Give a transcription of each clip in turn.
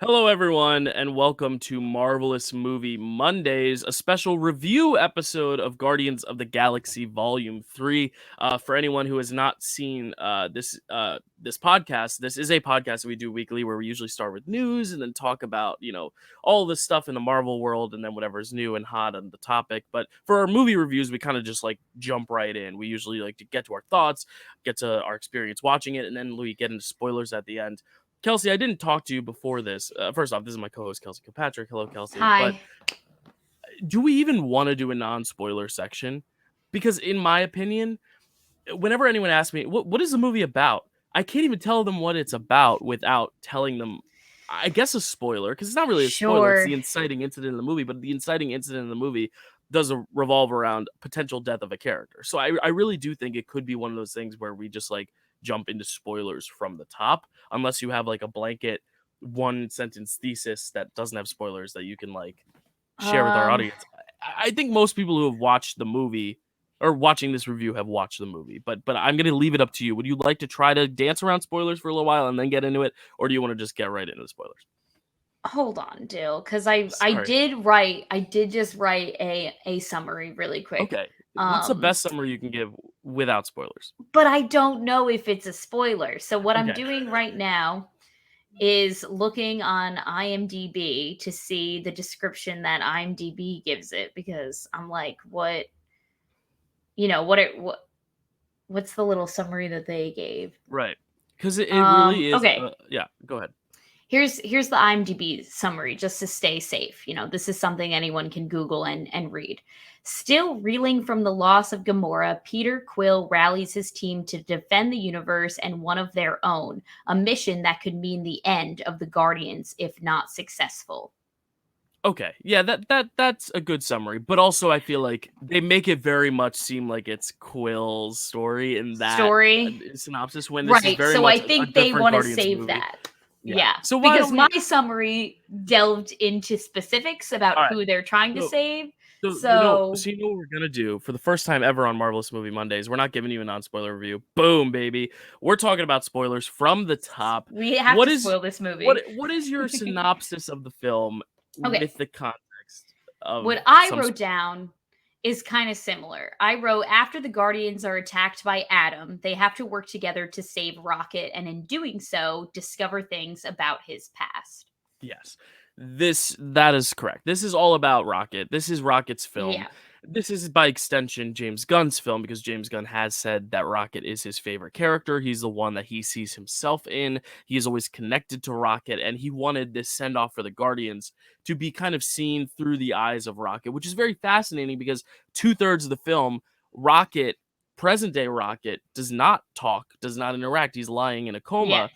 Hello, everyone, and welcome to Marvel-ous Movie Mondays, a special review episode of Guardians of the Galaxy Volume 3. For anyone who has not seen this podcast, this is a podcast that we do weekly where we usually start with news and then talk about, all this stuff in the Marvel world and then whatever's new and hot on the topic. But for our movie reviews, we kind of just like jump right in. We usually like to get to our thoughts, get to our experience watching it, and then we get into spoilers at the end. Kelsey, I didn't talk to you before this. First off, this is my co-host Kelsey Kilpatrick. Hello, Kelsey. But Hi. do we even want to do a non-spoiler section? Because in my opinion, whenever anyone asks me, what is the movie about? I can't even tell them what it's about without telling them, I guess, a spoiler. Because it's not really a spoiler. It's Sure. the inciting incident in the movie. But the inciting incident in the movie does revolve around potential death of a character. So I really do think it could be one of those things where we just like jump into spoilers from the top, unless you have like a blanket one sentence thesis that doesn't have spoilers that you can like share with our Um, audience. I think most people who have watched the movie or watching this review have watched the movie, but I'm going to leave it up to you. Would you like to try to dance around spoilers for a little while and then get into it, or do you want to just get right into the spoilers? hold on, Dill, because I Sorry. did just write a summary really quick. Okay. What's the Um, best summary you can give without spoilers? but I don't know if it's a spoiler. So what I'm Okay. doing right now is looking on IMDb to see the description that IMDb gives it because I'm like, what's the little summary that they gave? Right. Because it really is. Okay. Yeah. Go ahead. Here's the IMDb summary just to stay safe. This is something anyone can Google and read. Still reeling from the loss of Gamora, Peter Quill rallies his team to defend the universe and one of their own, a mission that could mean the end of the Guardians if not successful. Okay. Yeah, that's a good summary. But also I feel like they make it very much seem like it's Quill's story in that Story. synopsis when this is Right. very So much I a think they different want to Guardians save movie. that. Yeah. Yeah. So why Because don't my we summary delved into specifics about all right. who they're trying to So save. so So you know what we're gonna do for the first time ever on Marvelous Movie Mondays. We're not giving you a non-spoiler review. Boom, baby. We're talking about spoilers from the top. we have What to is spoil this movie. what is your synopsis of the film Okay. with the context of What I some wrote down is kind of similar. I wrote after the Guardians are attacked by Adam, they have to work together to save Rocket, and in doing so, discover things about his past. Yes. That is correct. This is all about Rocket. This is Rocket's film. Yeah. This is by extension James Gunn's film because James Gunn has said that Rocket is his favorite character. He's the one that he sees himself in. He is always connected to Rocket, and he wanted this send off for the Guardians to be kind of seen through the eyes of Rocket, which is very fascinating because 2/3 of the film, Rocket, present day Rocket, does not talk, does not interact. He's lying in a Yeah. coma,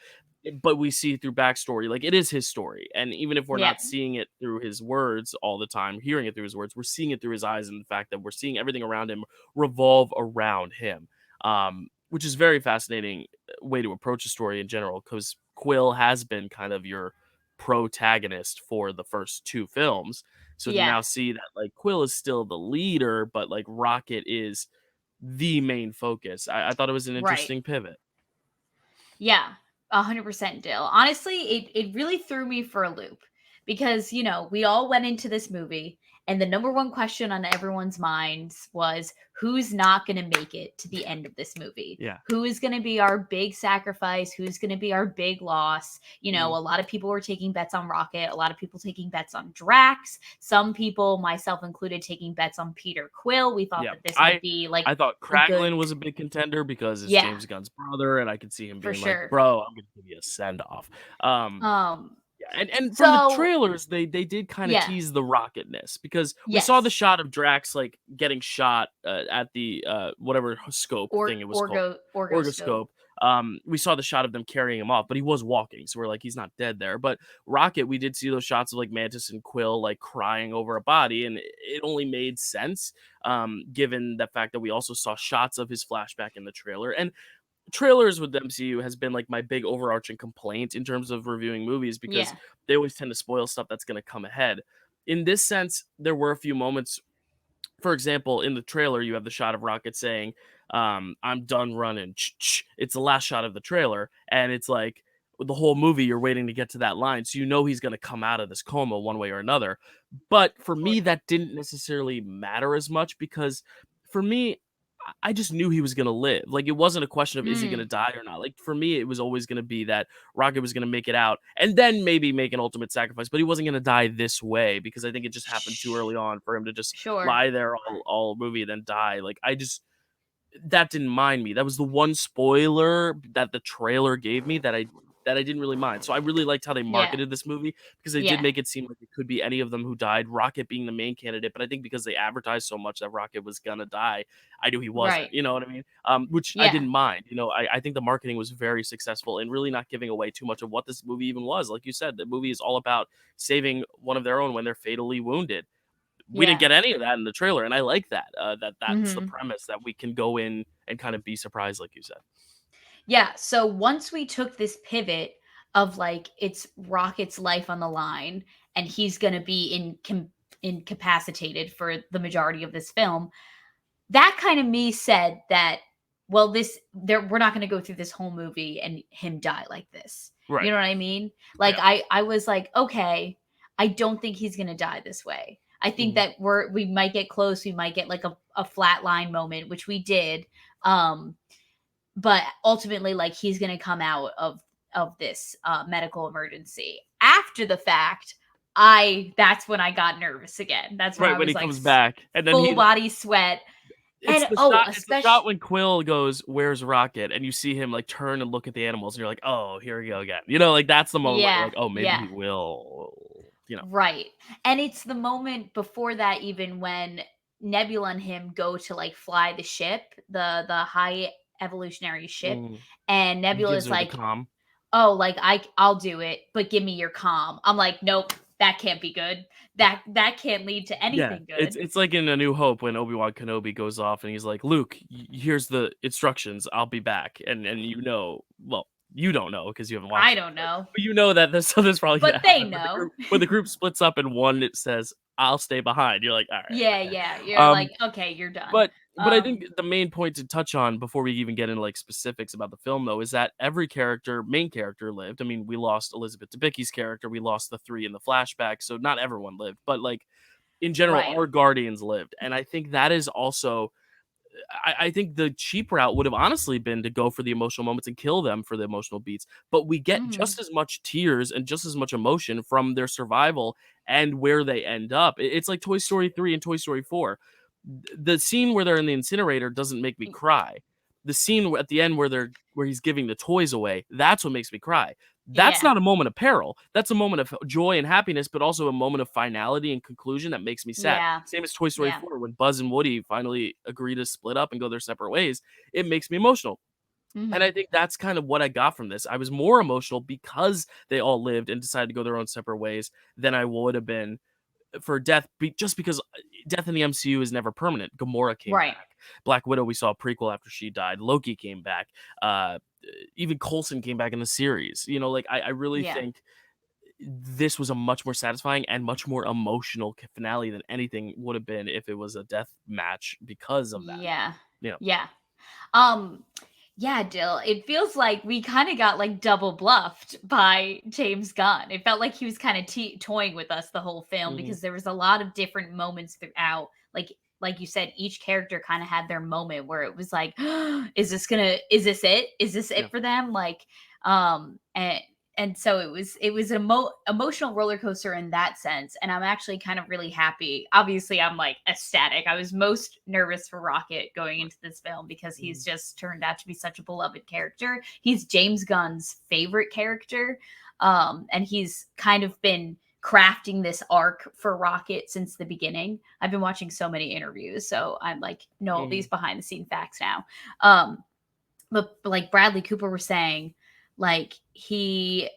but we see through backstory. Like, it is his story. And even if we're Yeah. not seeing it through his words all the time, hearing it through his words, we're seeing it through his eyes and the fact that we're seeing everything around him revolve around him. Which is very fascinating way to approach a story in general, because Quill has been kind of your protagonist for the first two films. So to Yeah. now see that like Quill is still the leader, but like Rocket is the main focus. I thought it was an Right. interesting pivot. Yeah. 100% Dill. Honestly, it really threw me for a loop because, we all went into this movie and the number one question on everyone's minds was who's not going to make it to the end of this movie? Yeah. Who is going to be our big sacrifice? Who's going to be our big loss? A Mhm. lot of people were taking bets on Rocket, a lot of people taking bets on Drax, some people, myself included, taking bets on Peter Quill. We thought Yeah, that this might be like I thought a good, Kraglin was a big contender because it's yeah, James Gunn's brother, and I could see him for being like, sure. "Bro, I'm gonna give you a send off." Um, Yeah, and from the so trailers, they did kind of yeah, tease the rocketness because we saw the yes. shot of Drax like getting shot at the whatever scope thing it was called, Orgoscope. orgoscope. We saw the shot of them carrying him off, but he was walking, so we're like, he's not dead there. But Rocket, we did see those shots of like Mantis and Quill like crying over a body, and it only made sense given the fact that we also saw shots of his flashback in the trailer. And trailers with the MCU has been like my big overarching complaint in terms of reviewing movies because Yeah. they always tend to spoil stuff that's going to come ahead. In this sense, there were a few moments. For example, in the trailer, you have the shot of Rocket saying, "I'm done running." It's the last shot of the trailer, and it's like the whole movie you're waiting to get to that line, so you know he's going to come out of this coma one way or another. But for me, that didn't necessarily matter as much, because for me, I just knew he was going to live. Like, it wasn't a question of is he going to Mm, die or not. Like, for me, it was always going to be that Rocket was going to make it out and then maybe make an ultimate sacrifice, but he wasn't going to die this way, because I think it just happened too early on for him to just sure. lie there all movie and then die. Like, I just, that didn't mind me. That was the one spoiler that the trailer gave me that I didn't really mind. So I really liked how they Yeah. marketed this movie, because they did Yeah. make it seem like it could be any of them who died, Rocket being the main candidate. But I think because they advertised so much that Rocket was gonna die, I knew he wasn't. Right. You know what I mean? Which I Yeah. didn't mind. I think the marketing was very successful in really not giving away too much of what this movie even was. Like you said, the movie is all about saving one of their own when they're fatally wounded. We didn't Yeah. get any of that in the trailer, and I like that. That's the Mhm. premise, that we can go in and kind of be surprised, like you said. Yeah, so once we took this pivot of, like, it's Rocket's life on the line, and he's gonna be incapacitated for the majority of this film, that kind of me said that, well, we're not gonna go through this whole movie and him die like this. You Right. know what I mean? Like, Yeah. I was like, "Okay, I don't think he's gonna die this way." I think Mhm. that we might get close, we might get, like, a flat line moment, which we did, um, but ultimately, like, he's gonna come out of this medical emergency. After the fact, I that's when I got nervous again. That's when Right, I when was he like comes back, and then full he body sweat. it's And the oh, shot it's the especially shot when Quill goes, "Where's Rocket?" And you see him, like, turn and look at the animals, and you're like, "Oh, here we go again." Like, that's the moment where you're yeah, like, "Oh, maybe yeah, he will." right. And it's the moment before that, even when Nebula and him go to like fly the ship, the high evolutionary ship, Mm. and He Nebula gives is her the like, calm. "Oh, like I'll do it, but give me your calm." I'm like, "Nope, that can't be good. That can't lead to Yeah, anything it's good." it's like in A New Hope when Obi-Wan Kenobi goes off and he's like, "Luke, here's the instructions. I'll be back." And well, you don't know because you haven't I watched it, don't but know, you know that this so this probably gonna but they happen know. when the group splits up and one it says, "I'll stay behind." You're like, "All right, Yeah, okay." yeah. You're like, Um, "Okay, you're done." but I think the main point to touch on before we even get into like specifics about the film though is that every main character lived. I mean, we lost Elizabeth Debicki's character, we lost the three in the flashback, so not everyone lived, but like in general, Right. our Guardians lived. And I think that is also, I think the cheap route would have honestly been to go for the emotional moments and kill them for the emotional beats. But we get Mhm. just as much tears and just as much emotion from their survival and where they end up. It's like Toy Story 3 and Toy Story 4. The scene where they're in the incinerator doesn't make me cry. The scene at the end where he's giving the toys away, that's what makes me cry. That's Yeah. not a moment of peril. That's a moment of joy and happiness, but also a moment of finality and conclusion that makes me sad. Yeah. Same as Toy Story Yeah. 4 when Buzz and Woody finally agree to split up and go their separate ways. It makes me emotional. And I Mhm. think that's kind of what I got from this. I was more emotional because they all lived and decided to go their own separate ways than I would have been for death, just because death in the MCU is never permanent. Gamora came Right. back. Black Widow, we saw a prequel after she died. Loki came back. Even Coulson came back in the series. Like I really Yeah. think this was a much more satisfying and much more emotional finale than anything would have been if it was a death match because of that. Yeah. Yeah. Yeah. Um, yeah, Dill, it feels like we kind of got like double bluffed by James Gunn. It felt like he was kind of toying with us the whole film Mhm. because there was a lot of different moments throughout. Like you said, each character kind of had their moment where it was like, is this it? Is this Yeah. it for them? Like, and so it was an emotional roller coaster in that sense, and I'm actually kind of really happy. Obviously, I'm like ecstatic. I was most nervous for Rocket going into this film because he's Mhm. just turned out to be such a beloved character. He's James Gunn's favorite character, and he's kind of been crafting this arc for Rocket since the beginning. I've been watching so many interviews, so I'm like know all these Mhm. behind the scene facts now. But like Bradley Cooper was saying, like he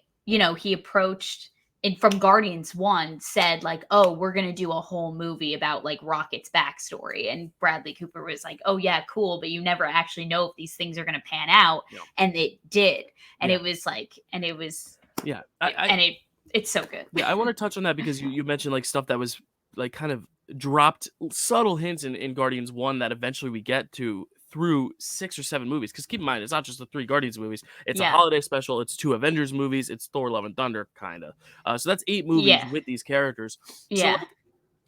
approached and from Guardians 1 said like, "Oh, we're going to do a whole movie about like Rocket's backstory." And Bradley Cooper was like, "Oh yeah, cool, but you never actually know if these things are going to pan out." Yeah. And it did. And Yeah. it was like and it was Yeah. and it's so good. Yeah, I want to touch on that because you mentioned like stuff that was like kind of dropped subtle hints in Guardians 1 that eventually we get to through 6 or 7 movies. Because keep in mind, it's not just the 3 Guardians movies. It's a Yeah. holiday special. It's 2 Avengers movies. It's Thor: Love and Thunder, kind of. So that's 8 movies Yeah. with these characters. So Yeah. like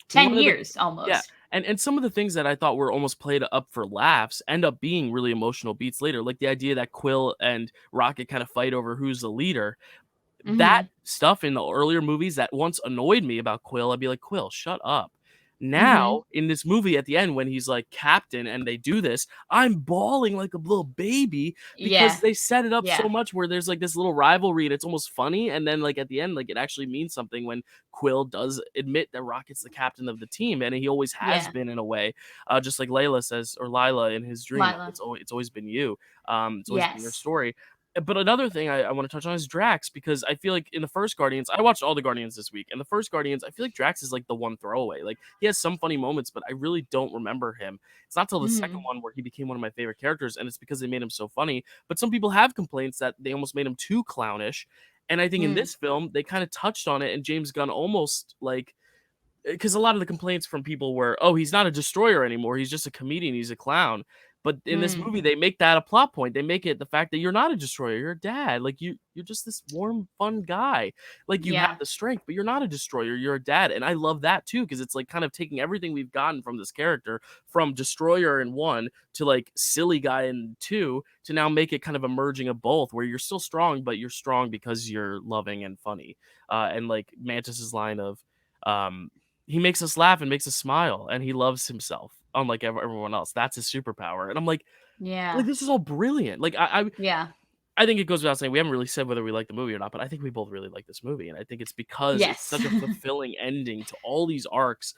10 one of the years yeah, almost. and some of the things that I thought were almost played up for laughs end up being really emotional beats later, like the idea that Quill and Rocket kind of fight over who's the leader. That Mhm. stuff in the earlier movies that once annoyed me about Quill, I'd be like, "Quill, shut up." Mhm. Now, in this movie at the end when he's like captain and they do this, I'm bawling like a little baby because Yeah. they set it up so Yeah. much where there's like this little rivalry and it's almost funny, and then like at the end, like it actually means something when Quill does admit that Rocket's the captain of the team, and he always has Yeah. been in a way. Just like Layla says, or Lila in his dream, like Lila. it's always been you. It's always been your Yes. story. But another thing I want to touch on is Drax, because I feel like in the first Guardians, I watched all the Guardians this week, and the first Guardians, I feel like Drax is like the one throwaway. Like he has some funny moments, but I really don't remember him. It's not till the second Mhm. one where he became one of my favorite characters, and it's because they made him so funny. But some people have complaints that they almost made him too clownish, and I think in Mm. this film they kind of touched on it, and James Gunn almost like, because a lot of the complaints from people were, "Oh, he's not a destroyer anymore. He's just a comedian. He's a clown." But in this Mm. movie, they make that a plot point. They make it the fact that you're not a destroyer. You're a dad. Like you're just this warm, fun guy. Like you have Yeah. the strength, but you're not a destroyer. You're a dad, and I love that too because it's like kind of taking everything we've gotten from this character, from destroyer in one to like silly guy in two, to now make it kind of a merging of both, where you're still strong, but you're strong because you're loving and funny. And like Mantis's line of, um, he makes us laugh and makes us smile, and he loves himself unlike everyone else. That's his superpower. And I'm like Yeah. this is all brilliant. Like Yeah. I think it goes without saying we haven't really said whether we like the movie or not, but I think we both really like this movie, and I think it's because it's Yes. such a fulfilling ending to all these arcs,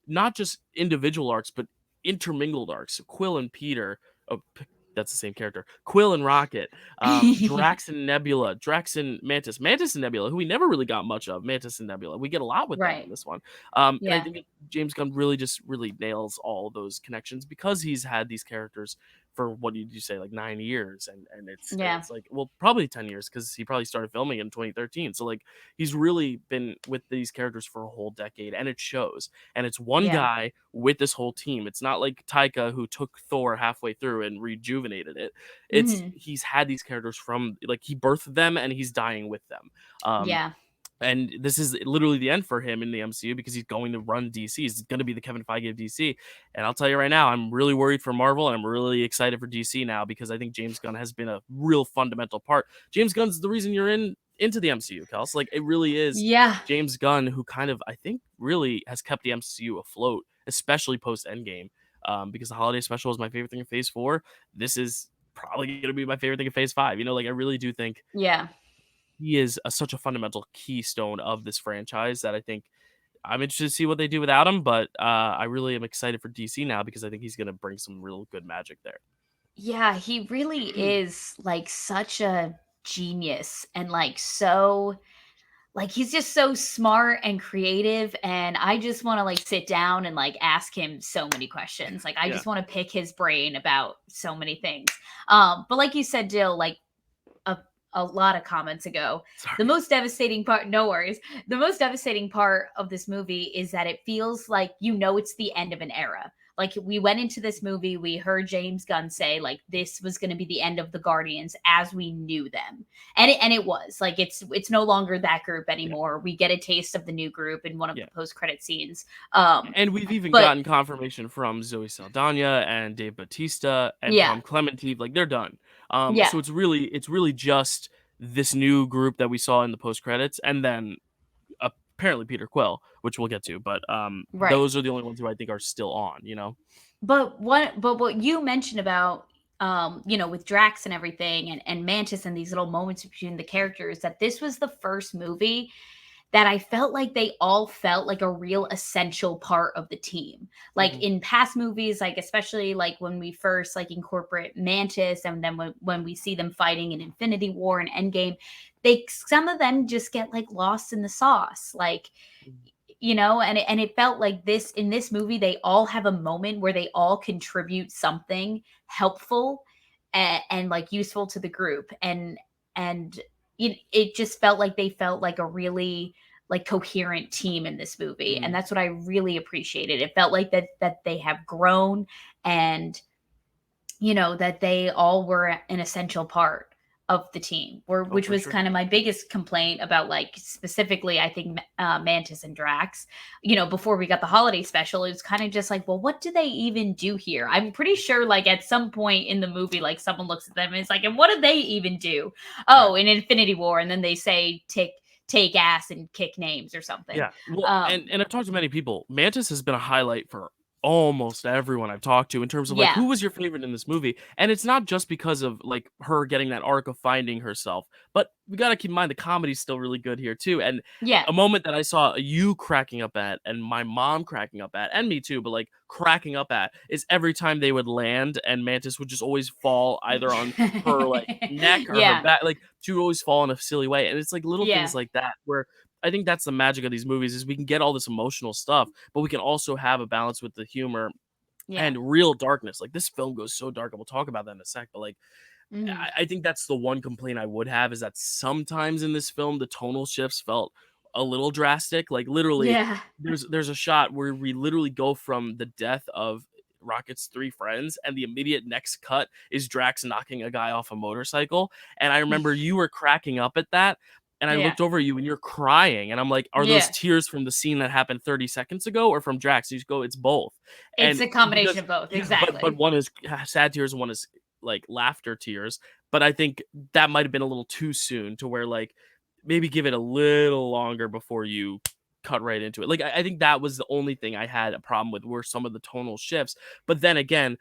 not just individual arcs, but intermingled arcs. So Quill and Peter, oh, that's the same character. Quill and Rocket, Drax and Nebula, Drax and Mantis, Mantis and Nebula, who we never really got much of. Mantis and Nebula, we get a lot with them in Right. this one, and I Yeah. think James Gunn really just really nails all those connections because he's had these characters for, what did you say, like 9 years, and Yeah. it's like, well, probably 10 years because he probably started filming in 2013. So like he's really been with these characters for a whole decade, and it shows. And it's one Yeah. guy with this whole team. It's not like Taika who took Thor halfway through and rejuvenated it. It's Mhm. he's had these characters from like he birthed them and he's dying with them. Um, Yeah. and this is literally the end for him in the MCU because he's going to run DC. He's going to be the Kevin Feige of DC. And I'll tell you right now, I'm really worried for Marvel, and I'm really excited for DC now because I think James Gunn has been a real fundamental part. James Gunn's the reason you're into the MCU, Kels. Like it really is Yeah. James Gunn who kind of, I think, really has kept the MCU afloat, especially post Endgame. Because the holiday special is my favorite thing in Phase 4. This is probably going to be my favorite thing in Phase 5. Like I really do think Yeah. he is such a fundamental keystone of this franchise that I think I'm interested to see what they do without him. But I really am excited for DC now because I think he's going to bring some real good magic there. Yeah, he really is like such a genius and like so like he's just so smart and creative, and I just want to like sit down and like ask him so many questions. Like I Yeah. just want to pick his brain about so many things. But like you said, Dill, like a, a lot of comments ago. The Sorry. most devastating part, no worries. The most devastating part of this movie is that it feels like it's the end of an era. Like we went into this movie, we heard James Gunn say like this was going to be the end of the Guardians as we knew them, and it was like it's no longer that group Yeah. anymore. We get a taste of the new group in one of Yeah. the post credit scenes. And we've even But gotten confirmation from Zoe Saldana and Dave Batista and yeah, Tom Clemente, like they're done. yeah, So it's really just this new group that we saw in the post credits, and then apparently Peter Quill, which we'll get to. But right. those are the only ones who I think are still on. But what you mentioned about with Drax and everything and Mantis and these little moments between the characters, that this was the first movie that I felt like they all felt like a real essential part of the team. Like Mhm. in past movies, like especially like when we first like incorporate Mantis, and then when we see them fighting in Infinity War and Endgame, some of them just get like lost in the sauce. Like and it felt like this in this movie they all have a moment where they all contribute something helpful and like useful to the group, and it just felt like they felt like a really like coherent team in this movie, and Mhm. that's what I really appreciated. It felt like that they have grown, and that they all were an essential part of the team, or Oh, which for was sure. kind of my biggest complaint about, like, specifically, I think, Mantis and Drax. Before we got the holiday special, it was kind of just like, well, what do they even do here? I'm pretty sure, like, at some point in the movie, like, someone looks at them and it's like, and what do they even do? Right. Oh, in Infinity War, and then they say take ass and kick names or something. Yeah. Well, and um and I've talked to many people. Mantis has been a highlight for almost everyone I've talked to in terms of like yeah. who was your favorite in this movie. And it's not just because of like her getting that arc of finding herself, but we got to keep in mind the comedy's still really good here too. And Yeah. a moment that I saw you cracking up at and my mom cracking up at and me too, but like cracking up at is every time they would land and Mantis would just always fall either on her like neck or her Yeah. back, like she would always fall in a silly way. And it's like little things Yeah. like that where I think that's the magic of these movies is we can get all this emotional stuff, but we can also have a balance with the humor Yeah. and real darkness. Like this film goes so dark, and we'll talk about that in a sec. But like, Mhm. I think that's the one complaint I would have is that sometimes in this film the tonal shifts felt a little drastic. Like literally, Yeah. there's a shot where we literally go from the death of Rocket's three friends, and the immediate next cut is Drax knocking a guy off a motorcycle. And I remember you were cracking up at that. And I Yeah. looked over at you and you're crying. And I'm like, are those Yeah. tears from the scene that happened 30 seconds ago or from Drax? You just go, it's both. It's And a combination because, of both, yeah, but exactly. one is sad tears and one is like laughter tears. But I think that might have been a little too soon to where like maybe give it a little longer before you cut right into it. Like I think that was the only thing I had a problem with were some of the tonal shifts. But then again,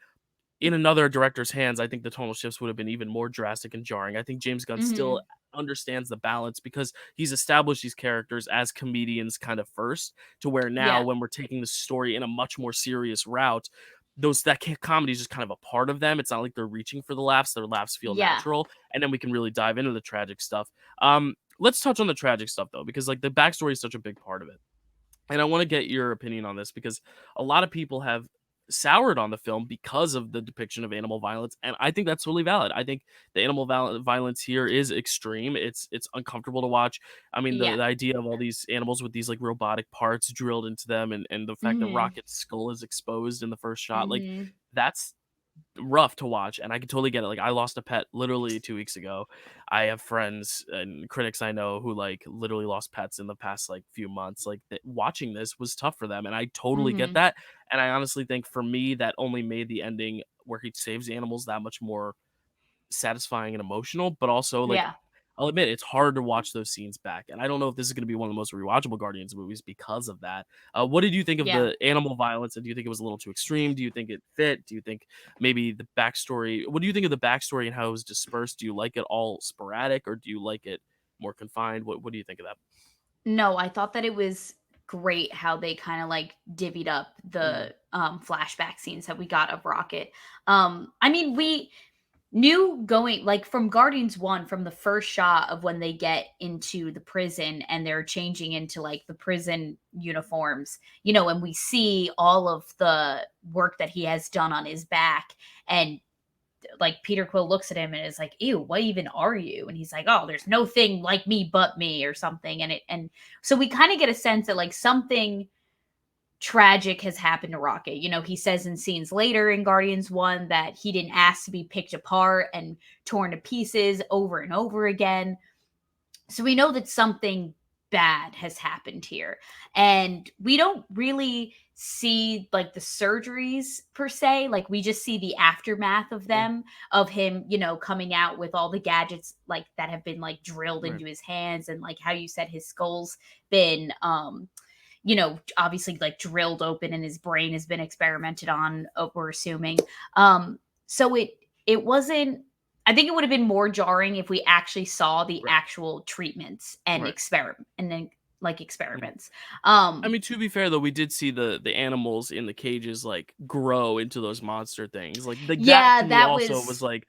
in another director's hands, I think the tonal shifts would have been even more drastic and jarring. I think James Gunn still Mhm. understands the balance because he's established these characters as comedians kind of first to where now Yeah. when we're taking the story in a much more serious route, comedy is just kind of a part of them. It's not like they're reaching for the laughs; their laughs feel Yeah. natural, and then we can really dive into the tragic stuff. Let's touch on the tragic stuff though, because like the backstory is such a big part of it. And I want to get your opinion on this because a lot of people have soured on the film because of the depiction of animal violence, and I think that's totally valid. I think the animal violence here is extreme. It's uncomfortable to watch. I mean, Yeah. the idea of all these animals with these like robotic parts drilled into them, and the fact that Mhm. Rocket's skull is exposed in the first shot, like Mhm. that's rough to watch, and I can totally get it. Like I lost a pet literally 2 weeks ago. I have friends and critics I know who like literally lost pets in the past like few months. Like watching this was tough for them, and I totally get Mhm. that. And I honestly think for me that only made the ending where he saves animals that much more satisfying and emotional, but also like Yeah. I'll admit it's hard to watch those scenes back, and I don't know if this is going to be one of the most rewatchable Guardians movies because of that. What did you think of Yeah. the animal violence, and do you think it was a little too extreme? Do you think it fit? Do you think maybe the backstory? What do you think of the backstory and how it was dispersed? Do you like it all sporadic, or do you like it more confined? What do you think of that? No, I thought that it was great how they kinda, like, divvied up Mhm. the, flashback scenes that we got of Rocket. I mean, we knew going, like, from Guardians 1, from the first shot of when they get into the prison and they're changing into, like, the prison uniforms, and we see all of the work that he has done on his back, and, like, Peter Quill looks at him and is like, "Ew, what even are you?" And he's like, "Oh, there's no thing like me but me," or something. And so we kind of get a sense that, like, something tragic has happened to Rocket. He says in scenes later in Guardians 1 that he didn't ask to be picked apart and torn to pieces over and over again. So we know that something bad has happened here. And we don't really see, like, the surgeries per se. Like, we just see the aftermath of Mhm. them, of him, coming out with all the gadgets, like, that have been, like, drilled Right. into his hands, and, like, how you said his skull's been obviously, like, drilled open, and his brain has been experimented on, we're assuming. So it wasn't, I think it would have been more jarring if we actually saw the Right. actual treatments and Right. then, like, Mhm. experiments. I Um mean, to be fair though, we did see the animals in the cages like grow into those monster things. Like that yeah, to me that also was was like,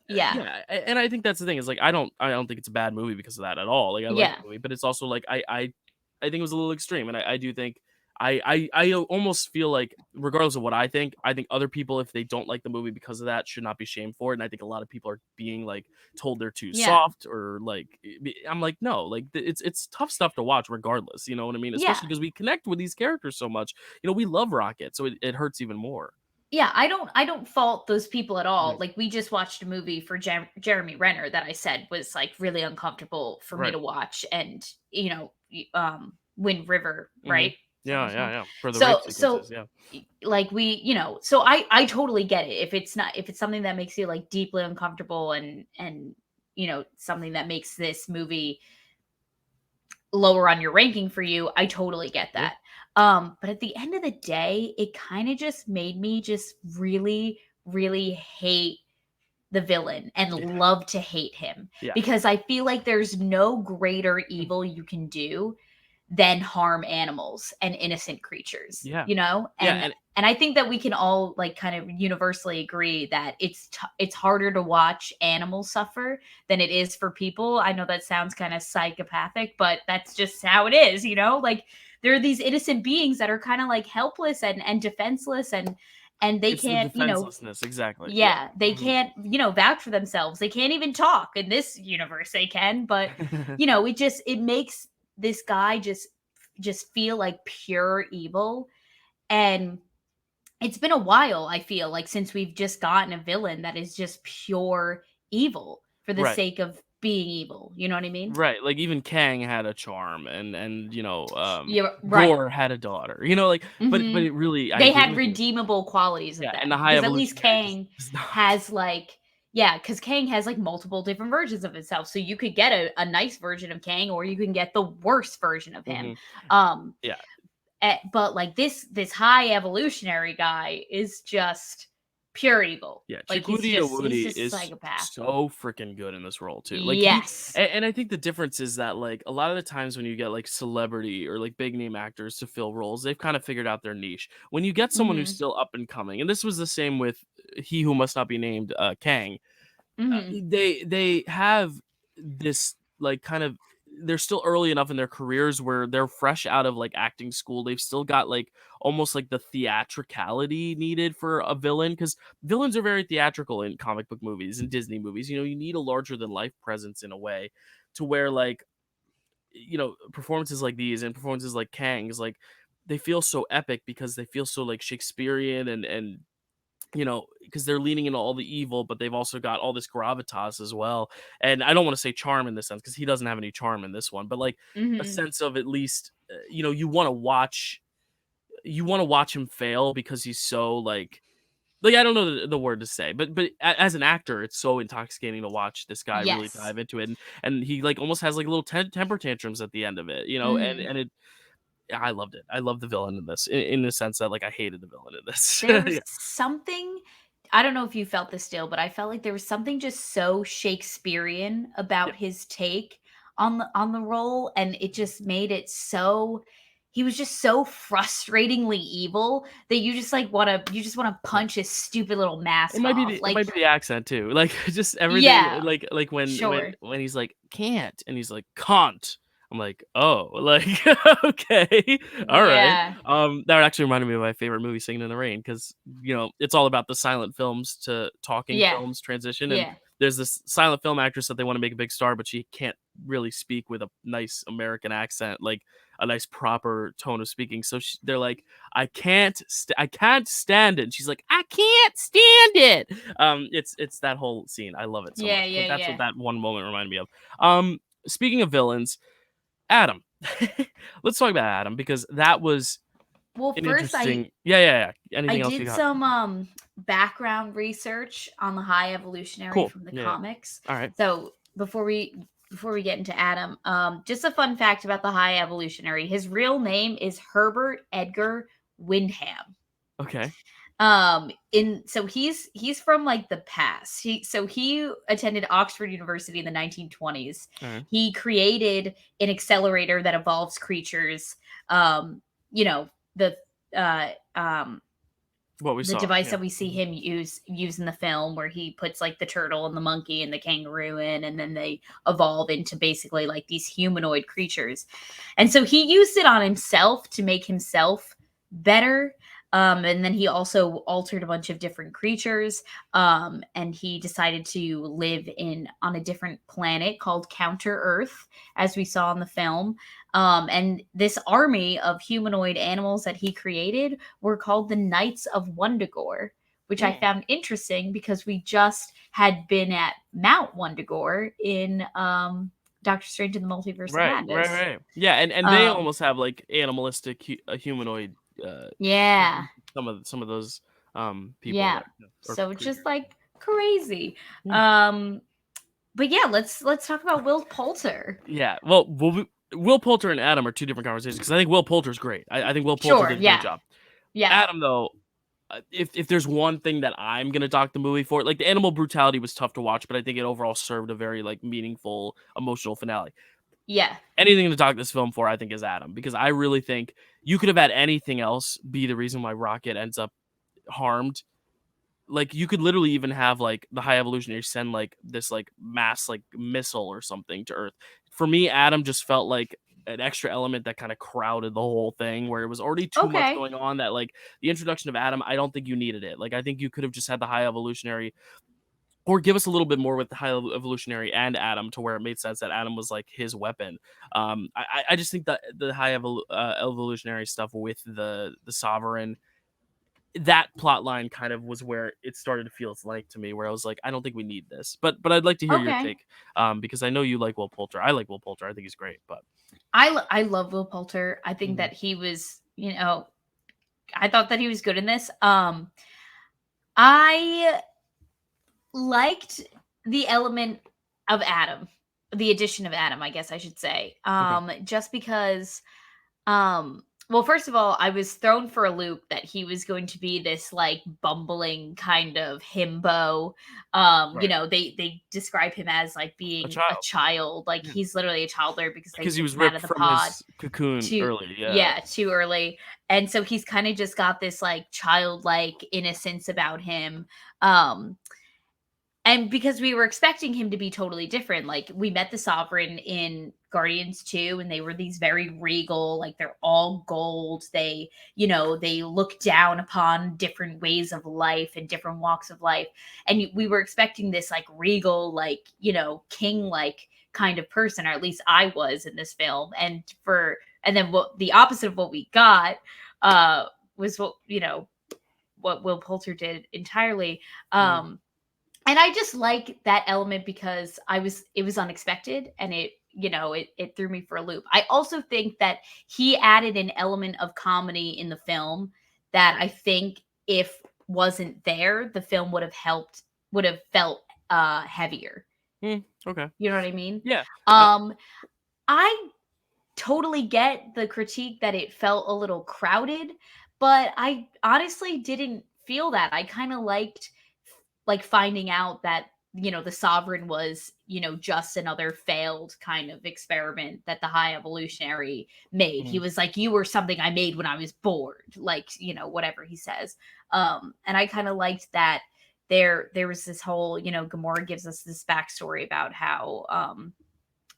yeah. yeah, and I think that's the thing is like I don't think it's a bad movie because of that at all. Like I like Yeah. the movie, but it's also like I think it was a little extreme, and I do think I almost feel like regardless of what I think other people if they don't like the movie because of that should not be shamed for it. And I think a lot of people are being like told they're too Yeah. soft or like I'm like no, like it's tough stuff to watch regardless. You know what I mean? Yeah. Especially because we connect with these characters so much. You know, we love Rocket, so it hurts even more. Yeah, I don't fault those people at all. Mhm. Like, we just watched a movie for Jeremy Renner that I said was, like, really uncomfortable for me Right. to watch, and, Wind River, Hmm. right? Is that what Yeah, it's yeah, called? yeah. For the rape So, sequences, yeah. like, so I totally get it. If it's something that makes you, like, deeply uncomfortable, and, something that makes this movie lower on your ranking for you, I totally get Yeah. that. But at the end of the day, it kind of just made me just really, really hate the villain and Yeah. love to hate him, Yeah. because I feel like there's no greater evil you can do than harm animals and innocent creatures, Yeah. Yeah. and I think that we can all, like, kind of universally agree that it's harder to watch animals suffer than it is for people. I know that sounds kind of psychopathic, but that's just how it is, like, there are these innocent beings that are kind of like helpless and defenseless, and they It's the can't, defenselessness, exactly. Yeah. yeah, they Mhm. can't, vouch for themselves. They can't even talk. In this universe they can, but it makes this guy just feel like pure evil. And it's been a while, I feel like, since we've just gotten a villain that is just pure evil for the Right. sake of being evil. You know what I mean? Right, like, even Kang had a charm, and, You're right. Gore had a daughter, like but Mhm. it really I They agree had with you. redeemable qualities of Yeah, and the them, High because at least Evolutionary Kang does not. has, like, yeah, because Kang has, like, multiple different versions of himself, so you could get a nice version of Kang, or you can get the worst version of him. Mhm. Um, Yeah. but, like, this high evolutionary guy is just pure evil. Yeah, Like, Chickweedy he's Woody just a is psychopath. so freaking good in this role too. Like Yes. and I think the difference is that like a lot of the times when you get like celebrity or like big name actors to fill roles, they've kind of figured out their niche. When you get someone who's Mhm. still up and coming, and this was the same with He Who Must Not Be Named, Kang. Mhm. They have this like kind of they're still early enough in their careers where they're fresh out of like acting school. They've still got like almost like the theatricality needed for a villain because villains are very theatrical in comic book movies and Disney movies. You need a larger than life presence in a way to where like performances like these and performances like Kang's like they feel so epic because they feel so like Shakespearean and because they're leaning into all the evil, but they've also got all this gravitas as well. And I don't want to say charm in this sense because he doesn't have any charm in this one, but like a Mhm. sense of at least, you want to watch him fail because he's so like I don't know the word to say, but as an actor, it's so intoxicating to watch this guy really Yes. dive into it, and he like almost has like little temper tantrums at the end of it, Mhm. and it. I loved it. I love the villain in this, in the sense that like I hated the villain in this. There was Yeah, something, I don't know if you felt this still, but I felt like there was something just so Shakespearean yeah, about his take on the role, and it just made it so, he was just so frustratingly evil that you just wanna yeah. punch his stupid little mask off. It Like, might be the accent too. Like just everything yeah, like when sure. he's like can't and he's like can't. I'm like, "Oh, like okay. All right." Yeah. That actually reminded me of my favorite movie Singing in the Rain cuz it's all about the silent films to talking Yeah. films transition and Yeah. there's this silent film actress that they want to make a big star but she can't really speak with a nice American accent, like a nice proper tone of speaking. So they're like I can't stand it. And she's like, I can't stand it. It's that whole scene. I love it so Yeah, much. But yeah, that's what yeah. that one moment reminded me of. Speaking of villains, Adam. Let's talk about Adam because that was Well, an first interesting. Yeah, yeah, yeah. I Anything else you did got? some background research on the High Evolutionary Cool. from the Yeah, yeah. comics. All right. So before we get into Adam, just a fun fact about the High Evolutionary. His real name is Herbert Edgar Wyndham. Okay. In so he's from, like, the past. He attended Oxford University in the 1920s. All right. He created an accelerator that evolves creatures. You know, the uh um What we the saw. device Yeah. that we see him use in the film, where he puts, like, the turtle and the monkey and the kangaroo in, and then they evolve into basically like these humanoid creatures. And so he used it on himself to make himself better. And then he also altered a bunch of different creatures. And he decided to live on a different planet called Counter Earth, as we saw in the film. And this army of humanoid animals that he created were called the Knights of Wundagore. which I found interesting because we just had been at Mount Wundagore in Doctor Strange and the Multiverse of Madness. Right. Yeah, and they Um, almost have like animalistic humanoid yeah, some of those people yeah. there or So just creatures. like crazy. Yeah. Um, but yeah, let's talk about Will Poulter. Yeah. Well, Will Poulter and Adam are two different conversations because I think Will Poulter's great. I think Will Poulter Sure, did a great yeah, job. yeah. Adam though, if there's one thing that I'm gonna dock the movie for, like the animal brutality was tough to watch, but I think it overall served a very like meaningful, emotional finale. Yeah. Anything to dock this film for, I think, is Adam because I really think you could have had anything else be the reason why Rocket ends up harmed. Like you could literally even have like the High Evolutionary send like this like mass like missile or something to Earth. For me, Adam just felt like an extra element that kind of crowded the whole thing where it was already too much Okay. going on that like the introduction of Adam, I don't think you needed it. Like I think you could have just had the High Evolutionary or give us a little bit more with the High Evolutionary and Adam to where it made sense that Adam was like his weapon. I just think that the Evolutionary stuff with the Sovereign, that plot line kind of was where it started to feel like to me, where I was like, I don't think we need this. But I'd like to hear your Okay. take, because I know you like Will Poulter. I like Will Poulter. I think he's great. But I love Will Poulter. I think Mhm. that he was, I thought that he was good in this. I liked the element of Adam, the addition of Adam, I guess I should say. Okay, Just because well, first of all, I was thrown for a loop that he was going to be this like bumbling kind of himbo. right, They describe him as like a being a child, child, like yeah, he's literally a toddler because they because he took was him out ripped of the from pod his cocoon too, early. Yeah, yeah, too early. And so he's kind of just got this like childlike innocence about him. Um and because we were expecting him to be totally different, like we met the Sovereign in Guardians 2 and they were these very regal, like they're all gold. They look down upon different ways of life and different walks of life. And we were expecting this like regal, like, king like kind of person, or at least I was in this film. And then what the opposite of what we got was what Will Poulter did entirely. Mhm. And I just like that element because it was unexpected, and it threw me for a loop. I also think that he added an element of comedy in the film that I think if wasn't there, the film would have felt heavier. Okay, You know what I mean? yeah, Um I totally get the critique that it felt a little crowded, but I honestly didn't feel that. I kind of liked like finding out that the Sovereign was just another failed kind of experiment that the High Evolutionary made. He mhm, was like, you were something I made when I was bored, like whatever he says. And I kind of liked that there was this whole, Gamora gives us this backstory about how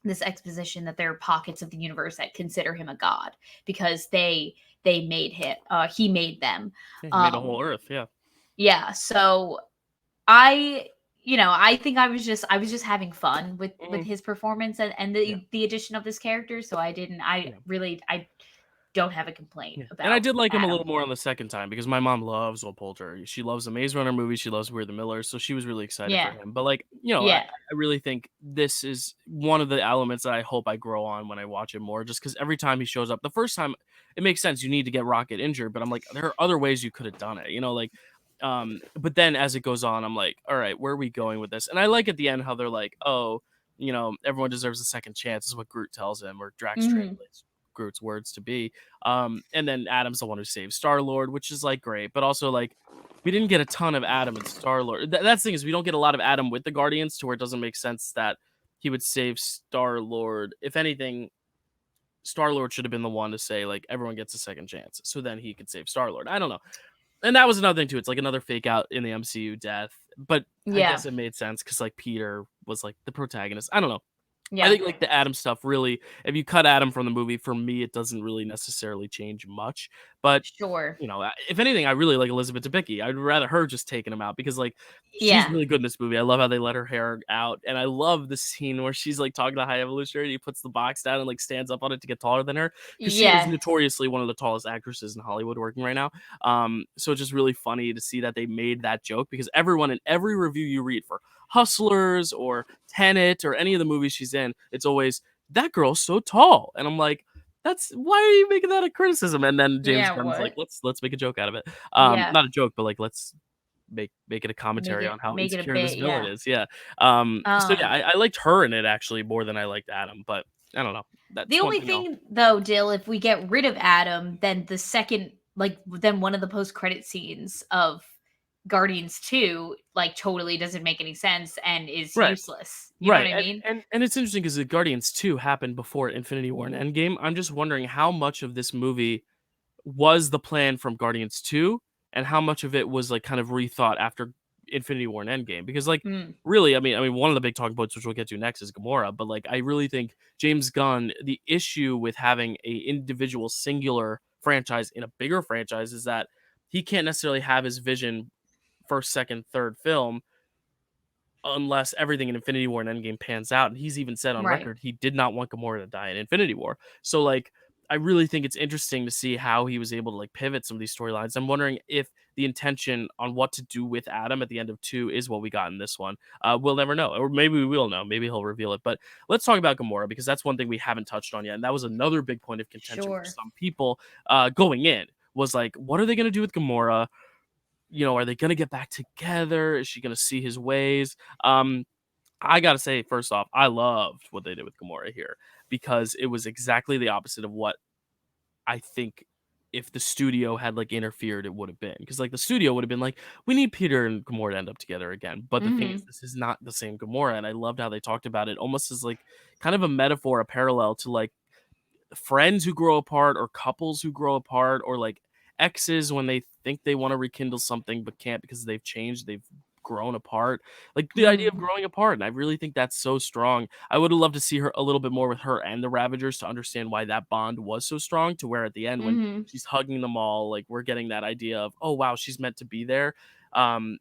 this exposition that there are pockets of the universe that consider him a god because they made him, he made them. yeah, he made a um whole Earth. Yeah. yeah, so I I think I was just having fun with Mhm. his performance and Yeah. the addition of this character, so Yeah. I don't have a complaint Yeah, and I about did like him a Adam. little more on the second time because my mom loves Will Poulter. She loves the Maze Runner movies. She loves We're the Millers, so she was really excited for Yeah. him. But like, I Yeah. really think this is one of the elements that I hope I grow on when I watch it more. Just because every time he shows up, the first time it makes sense. You need to get Rocket injured, but I'm like, there are other ways you could have done it. Like, but then as it goes on, I'm like, all right, where are we going with this? And I like at the end how they're like, oh, everyone deserves a second chance, is what Groot tells him, or Drax Mhm. translates Groot's words to be. And then Adam's the one who saves Star Lord, which is like great, but also like we didn't get a ton of Adam and Star Lord. That's the thing, is we don't get a lot of Adam with the Guardians to where it doesn't make sense that he would save Star Lord. If anything, Star Lord should have been the one to say like everyone gets a second chance, so then he could save Star Lord. I don't know, and that was another thing too. It's like another fake out in the MCU death, but I Yeah. guess it made sense because like Peter was like the protagonist. I don't know. I Yeah. think, like, the Adam stuff really if you cut Adam from the movie, for me, it doesn't really necessarily change much, but, Sure. if anything, I really like Elizabeth Debicki. I'd rather her just taking him out because, like, she's Yeah. really good in this movie. I love how they let her hair out, and I love the scene where she's, like, talking to High Evolutionary, and he puts the box down and, like, stands up on it to get taller than her because she is Yeah. notoriously one of the tallest actresses in Hollywood working right now. So it's just really funny to see that they made that joke because everyone in every review you read for Hustlers or Tenet or any of the movies she's in, it's always that girl's so tall, and I'm like, that's why are you making that a criticism? And then James Yeah, Gunn's like, what? let's make a joke out of it. Yeah. Not a joke, but like let's make it a Make commentary it on how make it a insecure this bit, villain yeah. is. Yeah. So yeah, Um, I liked her in it actually more than I liked Adam, but I don't know. the That's one only thing I'll thing though, Dill, if we get rid of Adam, then the second then one of the post-credit scenes of Guardians 2 like totally doesn't make any sense and is right. useless. You know what Right, I mean? and it's interesting because the Guardians 2 happened before Infinity War and Endgame. I'm just wondering how much of this movie was the plan from Guardians 2 and how much of it was, like, kind of rethought after Infinity War and Endgame, because, like, Mm, really, I mean, one of the big talking points, which we'll get to next, is Gamora, but, like, I really think James Gunn the issue with having a individual singular franchise in a bigger franchise is that he can't necessarily have his vision 1st, 2nd, 3rd film unless everything in Infinity War and Endgame pans out. And he's even said on right. record he did not want Gamora to die in Infinity War. So like I really think it's interesting to see how he was able to like pivot some of these storylines. I'm wondering if the intention on what to do with Adam at the end of 2 is what we got in this one. We'll never know. Or maybe we will know. Maybe he'll reveal it. But let's talk about Gamora because that's one thing we haven't touched on yet. And that was another big point of contention for Sure. some people going in was like, what are they going to do with Gamora? Are they gonna get back together? Is she gonna see his ways? I gotta say, first off, I loved what they did with Gamora here because it was exactly the opposite of what I think if the studio had like interfered, it would have been. Because like the studio would have been like, we need Peter and Gamora to end up together again. But the thing is, Mhm. this is not the same Gamora, and I loved how they talked about it almost as like kind of a metaphor, a parallel to like friends who grow apart or couples who grow apart or like exes when they think they want to rekindle something but can't because they've changed, they've grown apart. Like the idea of Mm, growing apart. And I really think that's so strong. I would have loved to see her a little bit more with her and the Ravagers to understand why that bond was so strong to where at the end when mhm. she's hugging them all, like we're getting that idea of, oh wow, she's meant to be there. Um,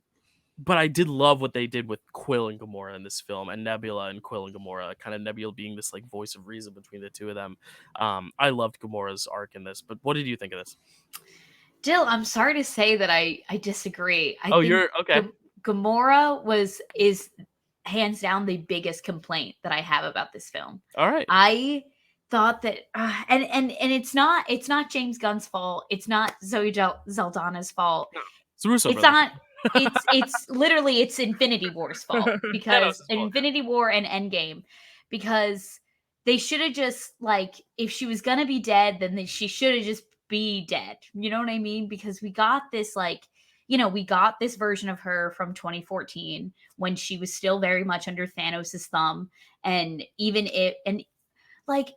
but I did love what they did with Quill and Gamora in this film, and Nebula and Quill and Gamora, kind of Nebula being this like voice of reason between the two of them. I loved Gamora's arc in this, but what did you think of this? Dill, I'm sorry to say that I disagree. I Oh, think you're okay. Gamora is hands down the biggest complaint that I have about this film. All right. I thought that and it's not James Gunn's fault. It's not Zaldana's fault. No, it's the Russo It's brothers. not it's literally it's Infinity War's fault Thanos' because fault. Infinity War and Endgame because they should have just like if she was gonna be dead, then she should have just be dead. You know what I mean? Because we got this we got this version of her from 2014 when she was still very much under Thanos' thumb, and even it and like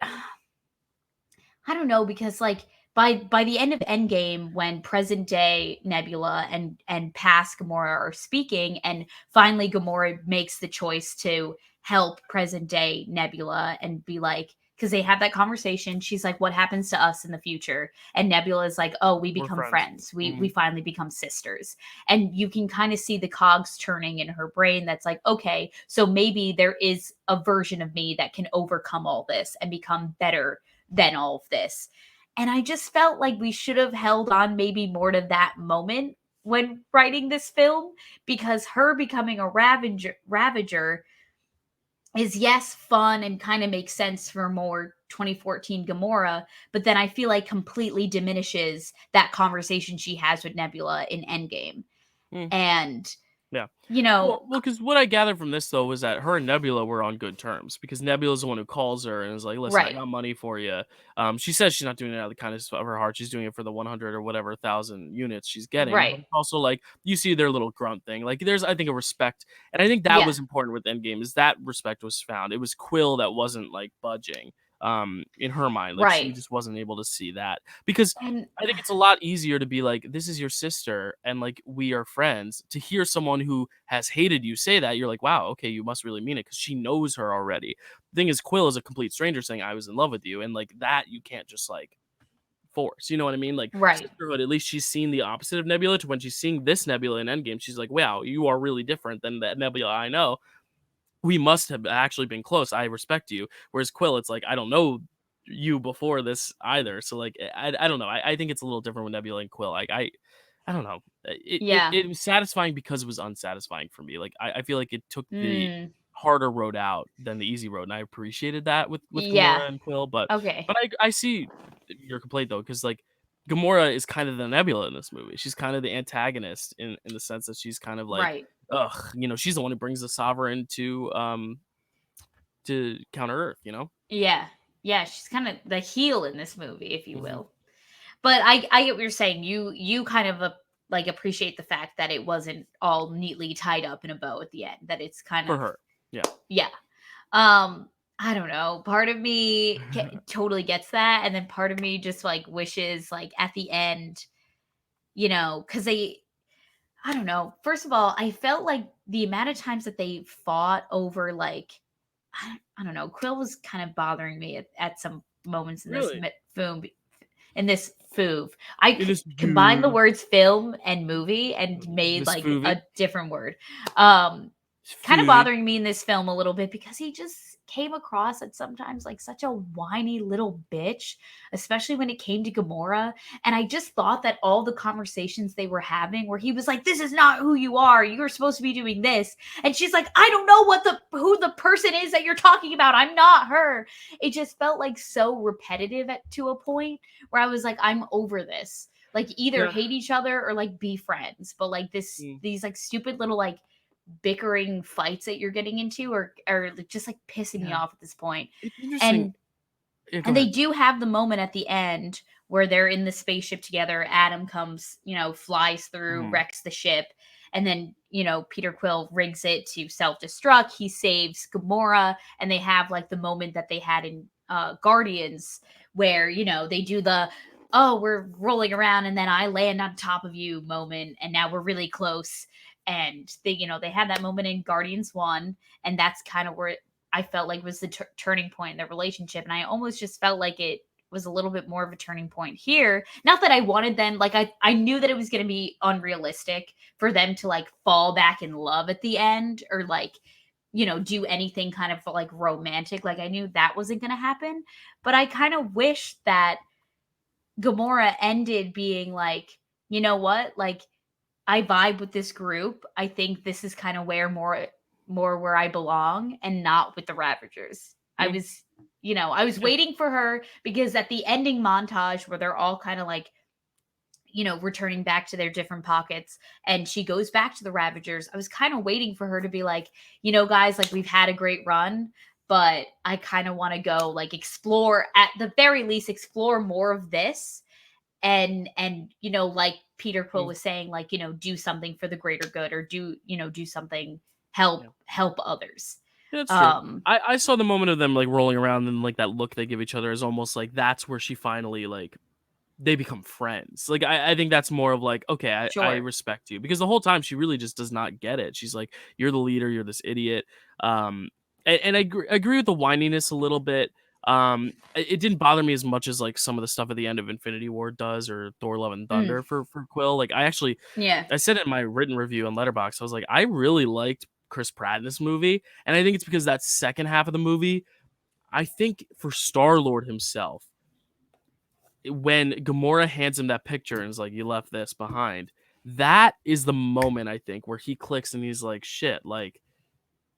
I don't know because like by the end of Endgame, when present day Nebula and past Gamora are speaking, and finally Gamora makes the choice to help present day Nebula and be like, because they have that conversation, she's like, "What happens to us in the future?" And Nebula is like, "Oh, we We're become friends. friends. We Mhm. finally become sisters." And you can kind of see the cogs turning in her brain. That's like, okay, so maybe there is a version of me that can overcome all this and become better than all of this. And I just felt like we should have held on maybe more to that moment when writing this film because her becoming a ravager is yes fun and kind of makes sense for more 2014 Gamora, but then I feel like completely diminishes that conversation she has with Nebula in Endgame. Mm, And yeah. you know, Because what I gathered from this though was that her and Nebula were on good terms because Nebula's the one who calls her and is like, "Listen, I right. got money for you." She says she's not doing it out of the kindness of her heart. She's doing it for the 100 or whatever thousand units she's getting. But Right. it's also like you see their little grunt thing. Like there's, I think, a respect, and I think that Yeah. was important with Endgame is that respect was found. It was Quill that wasn't like budging. In her mind, like she Right. just wasn't able to see that because And I think it's a lot easier to be like, "This is your sister, and, like, we are friends." To hear someone who has hated you say that, you're like, "Wow, okay, you must really mean it," because she knows her already. thing is, Quill is a complete stranger saying I was in love with you, and like that you can't just like force. You know what I mean? Like Right. sisterhood, at least she's seen the opposite of Nebula. To when she's seeing this Nebula in Endgame, she's like, wow, you are really different than that Nebula I know. We must have actually been close. I respect you. Whereas Quill, it's like I don't know you before this either. So like I don't know. I think it's a little different with Nebula and Quill. Like I don't know. Yeah. It was satisfying because it was unsatisfying for me. Like I feel like it took the Mm, harder road out than the easy road, and I appreciated that with yeah. Gamora and Quill. Okay. But I see your complaint though, because like Gamora is kind of the Nebula in this movie. She's kind of the antagonist in the sense that she's kind of like, Right. ugh, she's the one who brings the Sovereign to counter Earth. Yeah. Yeah, she's kind of the heel in this movie, if you Hmm. will. But I get what you're saying. You kind of like appreciate the fact that it wasn't all neatly tied up in a bow at the end. That it's kind For of, her, yeah. yeah. I don't know. Part of me totally gets that, and then part of me just like wishes like at the end, because I don't know. First of all, I felt like the amount of times that they fought over like I don't know. Quill was kind of bothering me at some moments in this Really, film. In this foov, I it is combined the dude. words film and movie and made Miss like a Foovy, different word. Um, Kind of Foovy. bothering me in this film a little bit because he just came across as sometimes like such a whiny little bitch, especially when it came to Gamora. And I just thought that all the conversations they were having, where he was like, "This is not who you are. You're supposed to be doing this," and she's like, "I don't know who the person is that you're talking about. I'm not her." It just felt like so repetitive to a point where I was like, "I'm over this." Like either Yeah. hate each other or like be friends, but like Mm. these like stupid little like bickering fights that you're getting into are just like pissing me Yeah. off at this point. It's interesting. And Yeah, go and they ahead. do have the moment at the end where they're in the spaceship together. Adam comes, flies through, Mhm. wrecks the ship, and then, Peter Quill rigs it to self-destruct. He saves Gamora, and they have like the moment that they had in Guardians where, they do the oh, we're rolling around and then I land on top of you moment, and now we're really close. And they had that moment in Guardians 1, and that's kind of where I felt like was the turning point in their relationship. And I almost just felt like it was a little bit more of a turning point here. Not that I wanted them, like I knew that it was going to be unrealistic for them to like fall back in love at the end or like, do anything kind of like romantic. Like I knew that wasn't going to happen. But I kind of wish that Gamora ended being like, you know what? Like I vibe with this group. I think this is kind of where more where I belong and not with the Ravagers. Mm, I was yeah, waiting for her because at the ending montage where they're all kind of like, returning back to their different pockets and she goes back to the Ravagers, I was kind of waiting for her to be like, guys, like we've had a great run, but I kind of want to go like explore, at the very least explore more of this, and like Peter Quill mm, was saying, like, do something for the greater good, or do something, yeah. help others. Yeah, that's true. um I saw the moment of them like rolling around and like that look they give each other is almost like that's where she finally like they become friends. Like I think that's more of like, okay, I sure. respect you, because the whole time she really just does not get it. She's like, you're the leader, you're this idiot. And I agree with the whininess a little bit. It didn't bother me as much as like some of the stuff at the end of Infinity War does, or Thor: Love and Mm, Thunder for Quill. Like yeah. I said it in my written review on Letterboxd. I was like, I really liked Chris Pratt in this movie, and I think it's because that second half of the movie, I think for Star Lord himself, when Gamora hands him that picture and is like, "You left this behind," that is the moment I think where he clicks and he's like, "Shit, like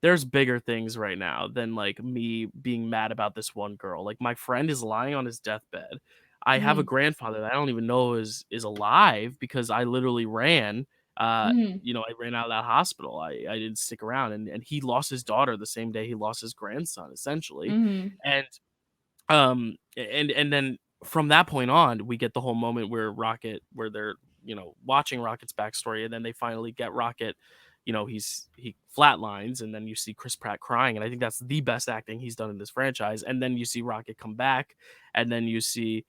there's bigger things right now than like me being mad about this one girl. Like my friend is lying on his deathbed. I have a Mm, grandfather that I don't even know is alive because I literally ran. mm, I ran out of that hospital. I didn't stick around, and he lost his daughter the same day he lost his grandson, essentially. mm, And and then from that point on, we get the whole moment where they're, watching Rocket's backstory, and then they finally get Rocket. He flatlines, and then you see Chris Pratt crying, and I think that's the best acting he's done in this franchise. And then you see Rocket come back, and then you see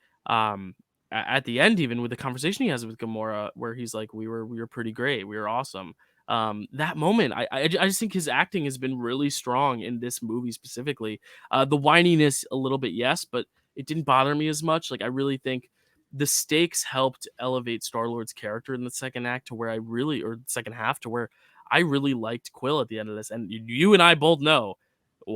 at the end, even with the conversation he has with Gamora, where he's like, we were pretty great, we were awesome. That moment, I just think his acting has been really strong in this movie specifically. The whininess a little bit, yes, but it didn't bother me as much. Like I really think the stakes helped elevate Star Lord's character in the second act to where or second half to where I really liked Quill at the end of this. And you and I both know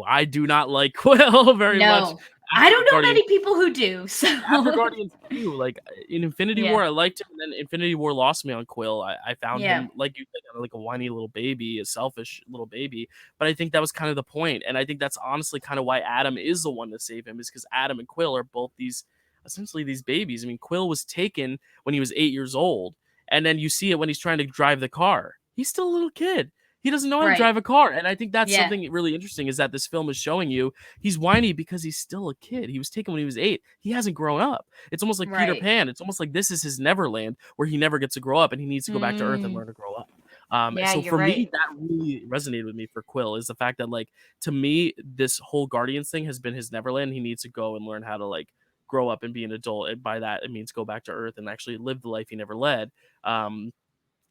I do not like Quill very much No. I after don't know Guardians many people who do. after So Guardians 2, like in Infinity yeah. War, I liked him, and then Infinity War lost me on Quill. I found Yeah. him, like you said, kinda like a whiny little baby, a selfish little baby. But I think that was kind of the point, and I think that's honestly kind of why Adam is the one to save him, is because Adam and Quill are both these essentially these babies. I mean, Quill was taken when he was 8 years old, and then you see it when he's trying to drive the car. He's still a little kid. He doesn't know how to Right. drive a car, and I think that's Yeah. something really interesting is that this film is showing you he's whiny because he's still a kid. He was taken when he was 8. He hasn't grown up. It's almost like Peter Right. Pan. It's almost like this is his Neverland where he never gets to grow up and he needs to go back to Earth and Mm. learn to grow up. Yeah, So you're for right. me, that really resonated with me for Quill is the fact that like to me, this whole Guardians thing has been his Neverland. He needs to go and learn how to like grow up and be an adult. And by that, it means go back to Earth and actually live the life he never led. Um,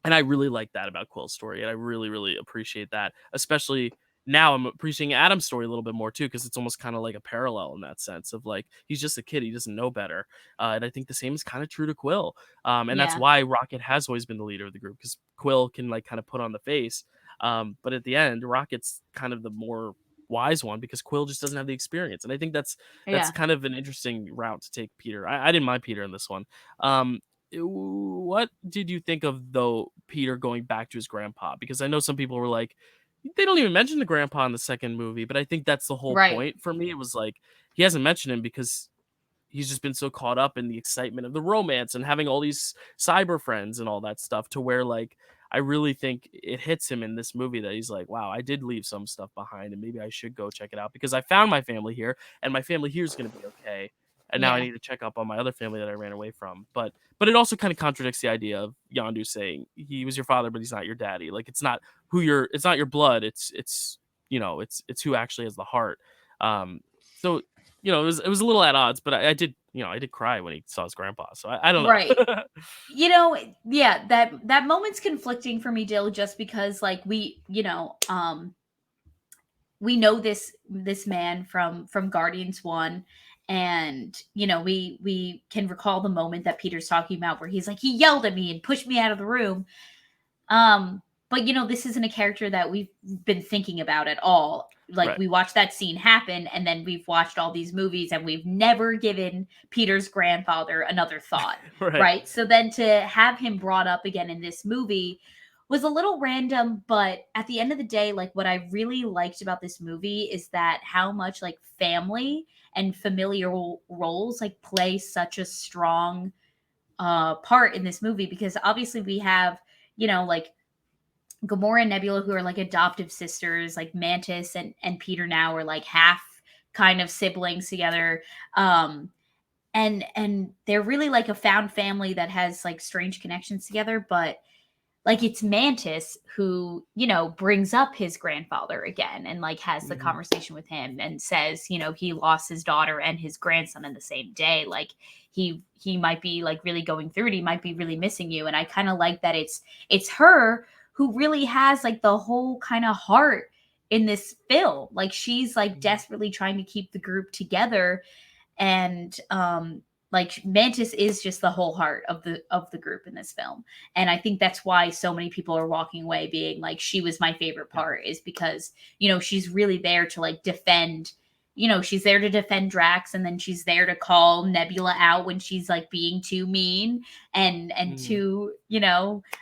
and I really like that about Quill's story, and I really, really appreciate that. Especially now, I'm appreciating Adam's story a little bit more too, because it's almost kind of like a parallel in that sense of like he's just a kid, he doesn't know better, and I think the same is kind of true to Quill, and that's Yeah. why Rocket has always been the leader of the group because Quill can like kind of put on the face, but at the end, Rocket's kind of the more wise one because Quill just doesn't have the experience, and I think that's Yeah. kind of an interesting route to take Peter. I didn't mind Peter in this one. Um, what did you think of though Peter going back to his grandpa? Because I know some people were like, they don't even mention the grandpa in the second movie, but I think that's the whole Right. point for me. It was like he hasn't mentioned him because he's just been so caught up in the excitement of the romance and having all these cyber friends and all that stuff to where like I really think it hits him in this movie that he's like, wow, I did leave some stuff behind and maybe I should go check it out because I found my family here and my family here is going to be okay. And now I Yeah. need to check up on my other family that I ran away from. But it also kind of contradicts the idea of Yondu saying he was your father, but he's not your daddy. Like it's not your blood. It's it's who actually has the heart. So it was a little at odds, but I did, I did cry when he saw his grandpa. So I don't Right. know. Yeah, that moment's conflicting for me, Dill, just because like we know this man from Guardians 1, and we can recall the moment that Peter's talking about where he's like he yelled at me and pushed me out of the room. But this isn't a character that we've been thinking about at all. Like Right. we watched that scene happen, and then we've watched all these movies, and we've never given Peter's grandfather another thought, Right. right? So then to have him brought up again in this movie was a little random, but at the end of the day, like what I really liked about this movie is that how much like family and familial roles like play such a strong part in this movie, because obviously we have like Gamora and Nebula, who are like adoptive sisters, like Mantis and Peter now are like half kind of siblings together. And they're really like a found family that has like strange connections together, but like it's Mantis who, brings up his grandfather again and like has the Mhm. conversation with him and says, he lost his daughter and his grandson in the same day. Like he might be like really going through it. He might be really missing you. And I kind of like that it's her who really has like the whole kind of heart in this film. Like she's like Mhm. desperately trying to keep the group together, and like Mantis is just the whole heart of the group in this film. And I think that's why so many people are walking away being like she was my favorite Yeah. part, is because she's really there to like defend, she's there to defend Drax, and then she's there to call Nebula out when she's like being too mean and Mhm. too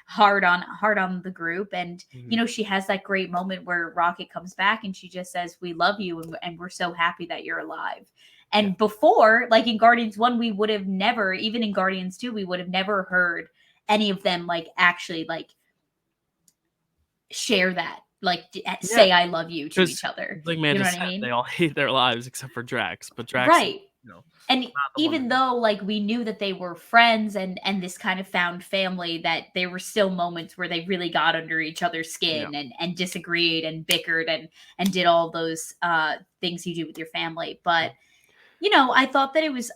hard on the group. And Mhm. she has that great moment where Rocket comes back and she just says we love you, and we're so happy that you're alive. Yeah. And before, like in Guardians 1, we would have never, even in Guardians 2, we would have never heard any of them like actually like share that, like Yeah. say I love you to each Because other. like You know Manda what I said, they mean? all hate their lives except for Drax. But Drax is, Right. And not the one even that though like we knew that they were friends and this kind of found family, that there were still moments where they really got under each other's yeah. skin and disagreed and bickered and did all those things you do with your family. But I thought that it was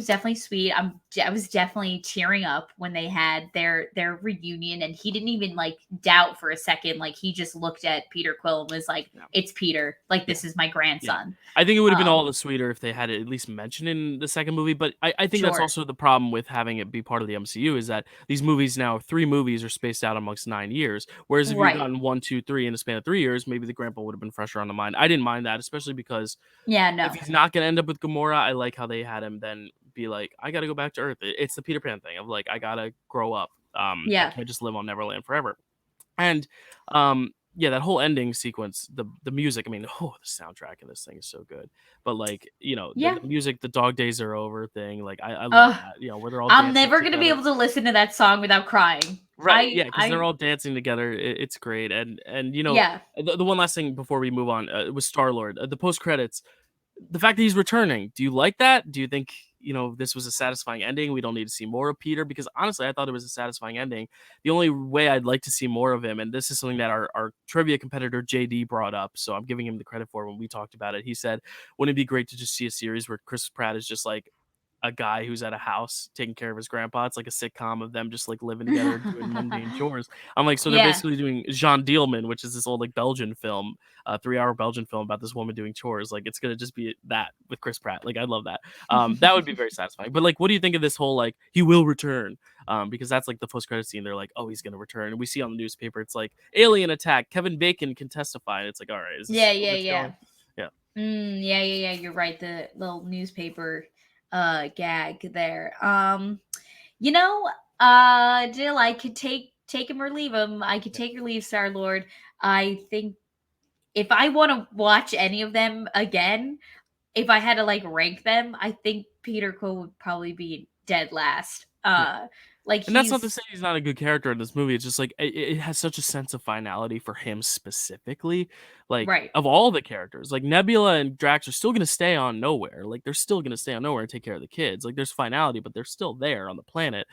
definitely sweet. I'm I was definitely tearing up when they had their reunion, and he didn't even like doubt for a second. Like he just looked at Peter Quill and was like, Yeah. "It's Peter. Like Yeah. this is my Yeah. grandson." I think it would have been all Um, the sweeter if they had it at least mentioned in the second movie, but I think that's sure. also the problem with having it be part of the MCU is that these movies now, 3 movies are spaced out amongst 9 years, whereas if you'd Right. gotten 1, 2, 3 in the span of 3 years, maybe the grandpa would have been fresher on the mind. I didn't mind that, especially because Yeah. if No. he's not gonna end up with Gamora, I like how they had him then be like, "I gotta go back to Earth." It's the Peter Pan thing of like, "I gotta grow up. I Yeah. can't just live on Neverland forever." And, yeah, that whole ending sequence, the music, I mean, oh, the soundtrack in this thing is so good. But, like, Yeah. the music, the Dog Days Are Over thing, like, I love Uh, that, where they're all I'm dancing never gonna be together. able to listen to that song without crying. Right, yeah, because 'cause they're all dancing together, it's great, and, Yeah. the one last thing before we move on, was Star-Lord, the post credits, the fact that he's returning, do you like that? Do you think, this was a satisfying ending? We don't need to see more of Peter because honestly, I thought it was a satisfying ending. The only way I'd like to see more of him, and this is something that our trivia competitor JD brought up, so I'm giving him the credit for when we talked about it. He said, "Wouldn't it be great to just see a series where Chris Pratt is just like a guy who's at a house taking care of his grandpa. It's like a sitcom of them just like living together and doing mundane chores." I'm like, so they're Yeah. basically doing Jean Dielman, which is this old like Belgian film, 3-hour Belgian film about this woman doing chores. Like it's gonna just be that with Chris Pratt. Like I love that. That would be very satisfying. But like, what do you think of this whole like he will return? Because that's like the post credit scene. They're like, oh, he's gonna return, and we see on the newspaper it's like alien attack. Kevin Bacon can testify. And it's like, all right, is this Yeah. where Yeah. it's Yeah. going? Yeah, Yeah. Yeah. Yeah. You're right. The little newspaper gag there. You know, Jill, I could take him or leave him. I could yeah, take or leave Star Lord. I think if I want to watch any of them again, if I had to like rank them, I think Peter Quill would probably be dead last. yeah. Like And that's not to he's say he's not a good character in this movie. It's just like it has such a sense of finality for him specifically. Like right. of all the characters, like Nebula and Drax are still gonna stay on nowhere. Like they're still gonna stay on nowhere and take care of the kids. Like there's finality, but they're still there on the planet.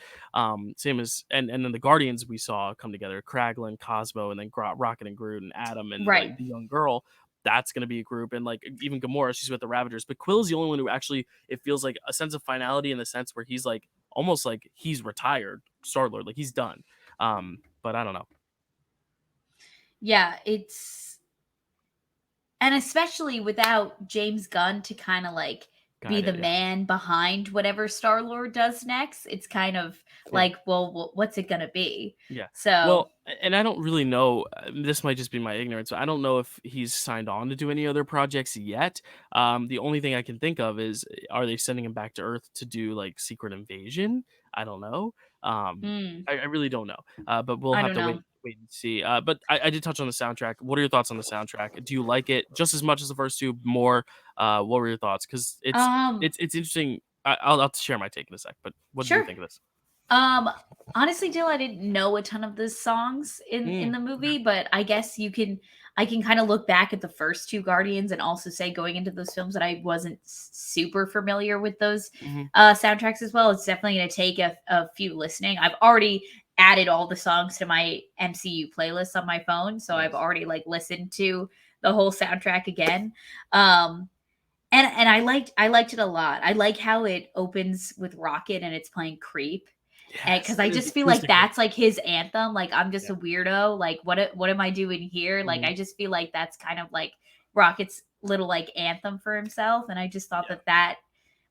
Same as and then the Guardians we saw come together: Kraglin, Cosmo, and then Rocket and Groot and Adam and Right. like the young girl. That's gonna be a group, and like even Gamora, she's with the Ravagers. But Quill's the only one who actually it feels like a sense of finality in the sense where he's like almost like he's retired Star-Lord, like he's done. But I don't know. Yeah, it's and especially without James Gunn to kind of like be Guide the it, yeah. man behind whatever Star Lord does next, it's kind of Yeah. like, well, what's it gonna be? Yeah. So, Well, and I don't really know. This might just be my ignorance. I don't know if he's signed on to do any other projects yet. The only thing I can think of is, are they sending him back to Earth to do like Secret Invasion? I don't know. I really don't know. But we'll I have don't to know. wait and see. But I did touch on the soundtrack. What are your thoughts on the soundtrack? Do you like it just as much as the first two? More? What were your thoughts? Because it's Um, it's interesting. I'll share my take in a sec. But what did you sure. think of this? Um, honestly, Jill, I didn't know a ton of the songs in Mm, the okay. movie, but I guess I can kind of look back at the first two Guardians and also say going into those films that I wasn't super familiar with those Mhm. soundtracks as well. It's definitely going to take a few listening. I've already added all the songs to my MCU playlist on my phone, so I've Nice. already like listened to the whole soundtrack again. Um, and I liked it a lot. I like how it opens with Rocket and it's playing Creep, Yes, because I and his just feel like acoustic version. that's like his anthem. Like I'm just Yeah. a weirdo. Like what am I doing here? Like Mhm. I just feel like that's kind of like Rocket's little like anthem for himself. And I just thought Yeah. that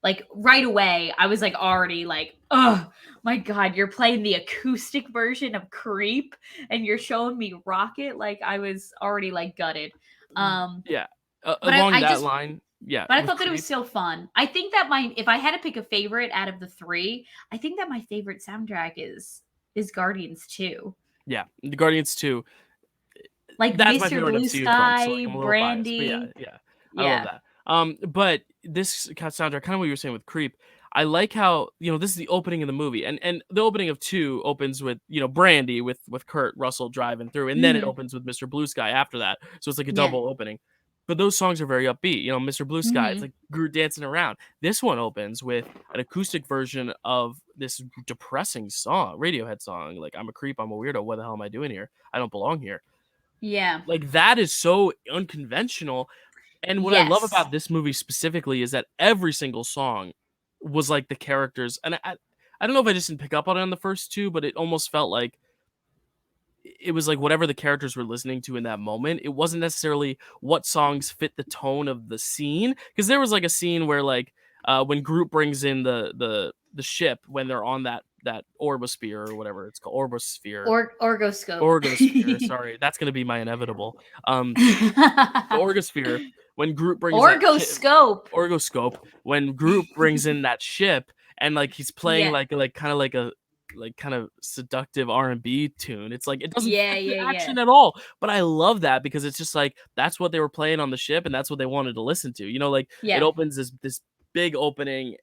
like right away I was like already like, oh my god, you're playing the acoustic version of Creep and you're showing me Rocket. Like I was already like gutted. Um, Yeah. but Along I that just line, yeah, but I with thought that it was Creep, still fun. I think that my if I had to pick a favorite out of the three, I think that my favorite soundtrack is Guardians 2. yeah, the Guardians 2, Like that's my Mr. favorite Blue MCU film, so, like, Sky, I'm a little biased, but yeah, Brandy. yeah, I love Yeah. that. But this soundtrack, kinda what you were saying with Creep, I like how, this is the opening of the movie, and the opening of 2 opens with, Brandy with Kurt Russell driving through, and then it Mhm. opens with Mr. Blue Sky after that, so it's like a Yeah. double opening. But those songs are very upbeat, Mr. Blue Sky, it's Mhm. like Groot dancing around. This one opens with an acoustic version of this depressing song, Radiohead song, like, "I'm a creep, I'm a weirdo, what the hell am I doing here? I don't belong here." Yeah. Like, that is so unconventional, and what I love Yes. about this movie specifically is that every single song was like the characters, and I don't know if I just didn't pick up on it on the first two, but it almost felt like it was like whatever the characters were listening to in that moment. It wasn't necessarily what songs fit the tone of the scene, because there was like a scene where like when Groot brings in the ship when they're on that orbosphere or whatever it's called, orbosphere, Orgoscope. orgosphere. Sorry, that's gonna be my inevitable. The orgosphere, when Groot brings that ship, Orgoscope. orgoscope, when Groot brings in that ship and like he's playing Yeah. like kind of like a like kind of seductive R&B tune. It's like it doesn't Yeah, fit the yeah, yeah. action at all, but I love that because it's just like that's what they were playing on the ship and that's what they wanted to listen to. You know, like it Yeah. opens this big opening,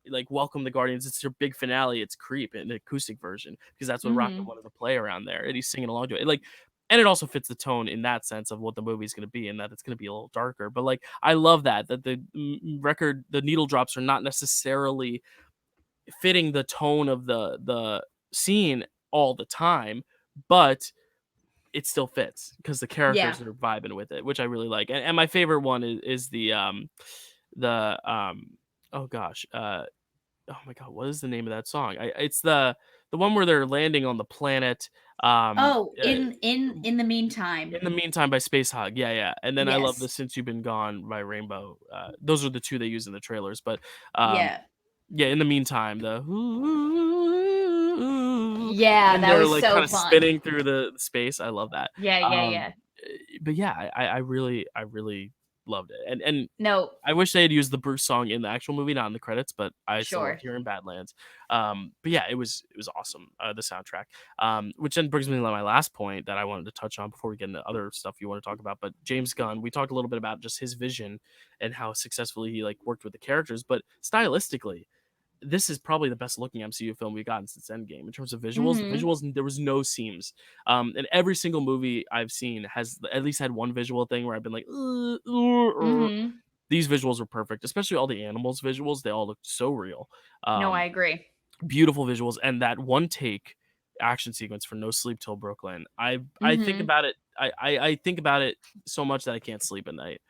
like welcome the Guardians. It's your big finale. It's Creep in the acoustic version because that's what Rocket Mhm. wanted to play around there, and he's singing along to it. Like, and it also fits the tone in that sense of what the movie's going to be, and that it's going to be a little darker. But like, I love that the record, the needle drops are not necessarily fitting the tone of the scene all the time, but it still fits because the Yeah. characters are vibing with it, which I really like. And my favorite one is the oh gosh, oh my god, what is the name of that song? It's the one where they're landing on the planet. Um, Oh, uh, in the meantime. in the meantime, by Space Hog, yeah, yeah. And then I love the Yes. Since You've Been Gone by Rainbow. Those are the two they use in the trailers. But um, Yeah. yeah, in the meantime, the Yeah, when that they're was like so kind of fun. spinning through the space, I love that. Yeah, yeah, Um, yeah. but yeah, I really loved it, and No, I wish they had used the Bruce song in the actual movie, not in the credits, but I still sure. loved hearing Badlands. But yeah, it was awesome, the soundtrack. Which then brings me to my last point that I wanted to touch on before we get into other stuff you want to talk about. But James Gunn, we talked a little bit about just his vision and how successfully he like worked with the characters, but stylistically, this is probably the best looking MCU film we've gotten since Endgame in terms of visuals. The Mhm. visuals, there was no seams. And every single movie I've seen has at least had one visual thing where I've been like, Mhm. these visuals were perfect, especially all the animals visuals. They all looked so real. No, I Um, agree. Beautiful visuals, and that one take action sequence for No Sleep Till Brooklyn. I think Mhm. about it. I think about it so much that I can't sleep at night.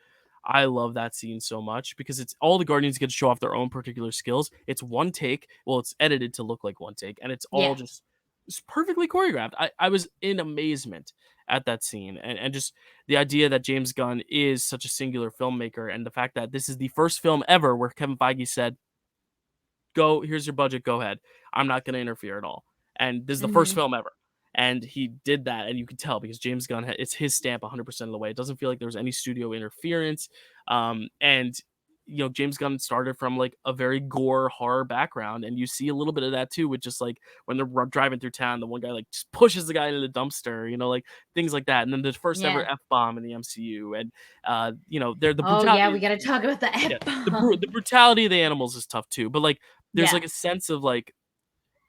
I love that scene so much because it's all the Guardians get to show off their own particular skills. It's one take. Well, it's edited to look like one take, and it's all Yeah. just it's perfectly choreographed. I was in amazement at that scene, and just the idea that James Gunn is such a singular filmmaker, and the fact that this is the first film ever where Kevin Feige said, go, here's your budget, go ahead, I'm not going to interfere at all. And this is the first Mhm. film ever, and he did that, and you can tell because James Gunn it's his stamp 100% of the way. It doesn't feel like there was any studio interference. And James Gunn started from like a very gore horror background, and you see a little bit of that too with just like when they're driving through town, the one guy like just pushes the guy into the dumpster, like things like that. And then the first ever Yeah. F-bomb in the MCU, and they're the Oh, yeah, brutality. we gotta talk about the Yeah, the F-bomb. brutality of the animals is tough too, but like there's Yeah. like a sense of like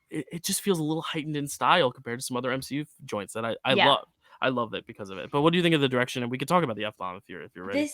it just feels a little heightened in style compared to some other MCU joints that I Yeah. love. I love it because of it. But what do you think of the direction? And we can talk about the F bomb if you're ready.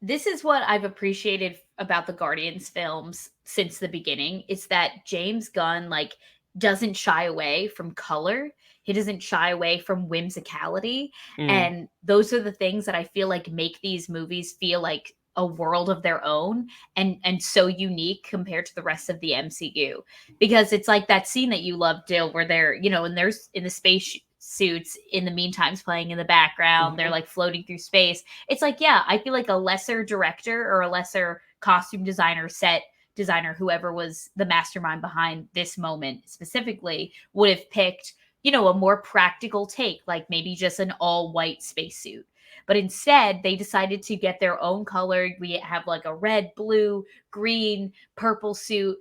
This is what I've appreciated about the Guardians films since the beginning. It's that James Gunn like doesn't shy away from color. He doesn't shy away from whimsicality. Mm, And those are the things that I feel like make these movies feel like a world of their own and so unique compared to the rest of the MCU. Because it's like that scene that you love, Dill, where they're, and there's in the space suits in the meantime's playing in the background. They're mhm. like floating through space. It's like, yeah, I feel like a lesser director or a lesser costume designer, set designer, whoever was the mastermind behind this moment specifically, would have picked, a more practical take, like maybe just an all white spacesuit. But instead, they decided to get their own color. We have like a red, blue, green, purple suit,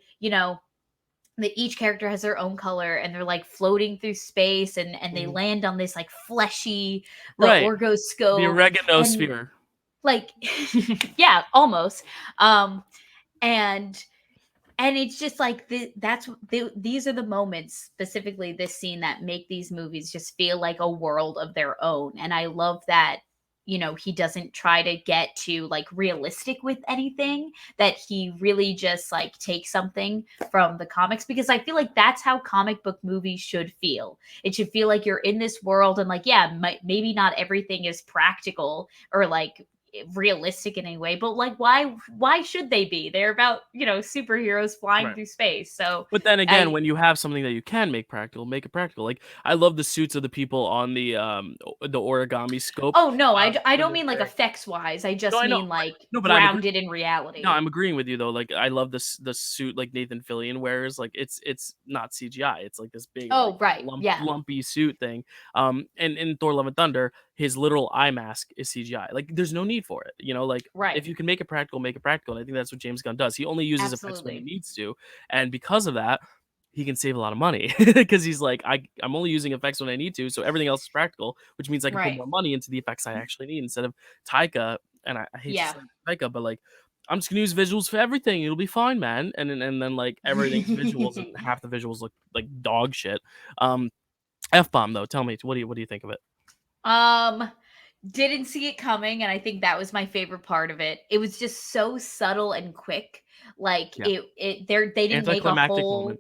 that each character has their own color and they're like floating through space and they Mhm. land on this like fleshy the Right. The orgoscope oregano and sphere. like yeah, almost. Um and and it's just like these are the moments, specifically this scene, that make these movies just feel like a world of their own. And I love that, he doesn't try to get too like realistic with anything, that he really just like takes something from the comics, because I feel like that's how comic book movies should feel. It should feel like you're in this world and like, yeah, maybe not everything is practical or like realistic in any way, but like why should they be? They're about, superheroes flying Right. through space. So But then again, I when you have something that you can make practical, make it practical. Like I love the suits of the people on the origami scope. Oh no, I When don't they're mean like wearing. effects wise. I No, just I know. mean like No, but I'm agreeing. grounded in No, reality. I'm agreeing with you though. Like I love this the suit like Nathan Fillion wears. Like it's not CGI. It's like this big like Oh right, yeah, lumpy suit thing. And in Thor: Love and Thunder, his literal eye mask is CGI. Like there's no need for it. Like if right, you can make it practical, make it practical. And I think that's what James Gunn does. He only uses effects when he absolutely, needs to, and because of that, he can save a lot of money because he's like I'm only using effects when I need to, so everything else is practical, which means I can put right, more money into the effects I actually need instead of Taika. And I hate to yeah. say Taika, but like I'm just gonna use visuals for everything. It'll be fine, man. And then like everything's visuals, and half the visuals look like dog shit. Um, F bomb though. Tell me, what do you think of it? um, didn't see it coming, and I think that was my favorite part of it. It was just so subtle and quick. Like Yeah, they didn't make a anticlimactic moment. whole.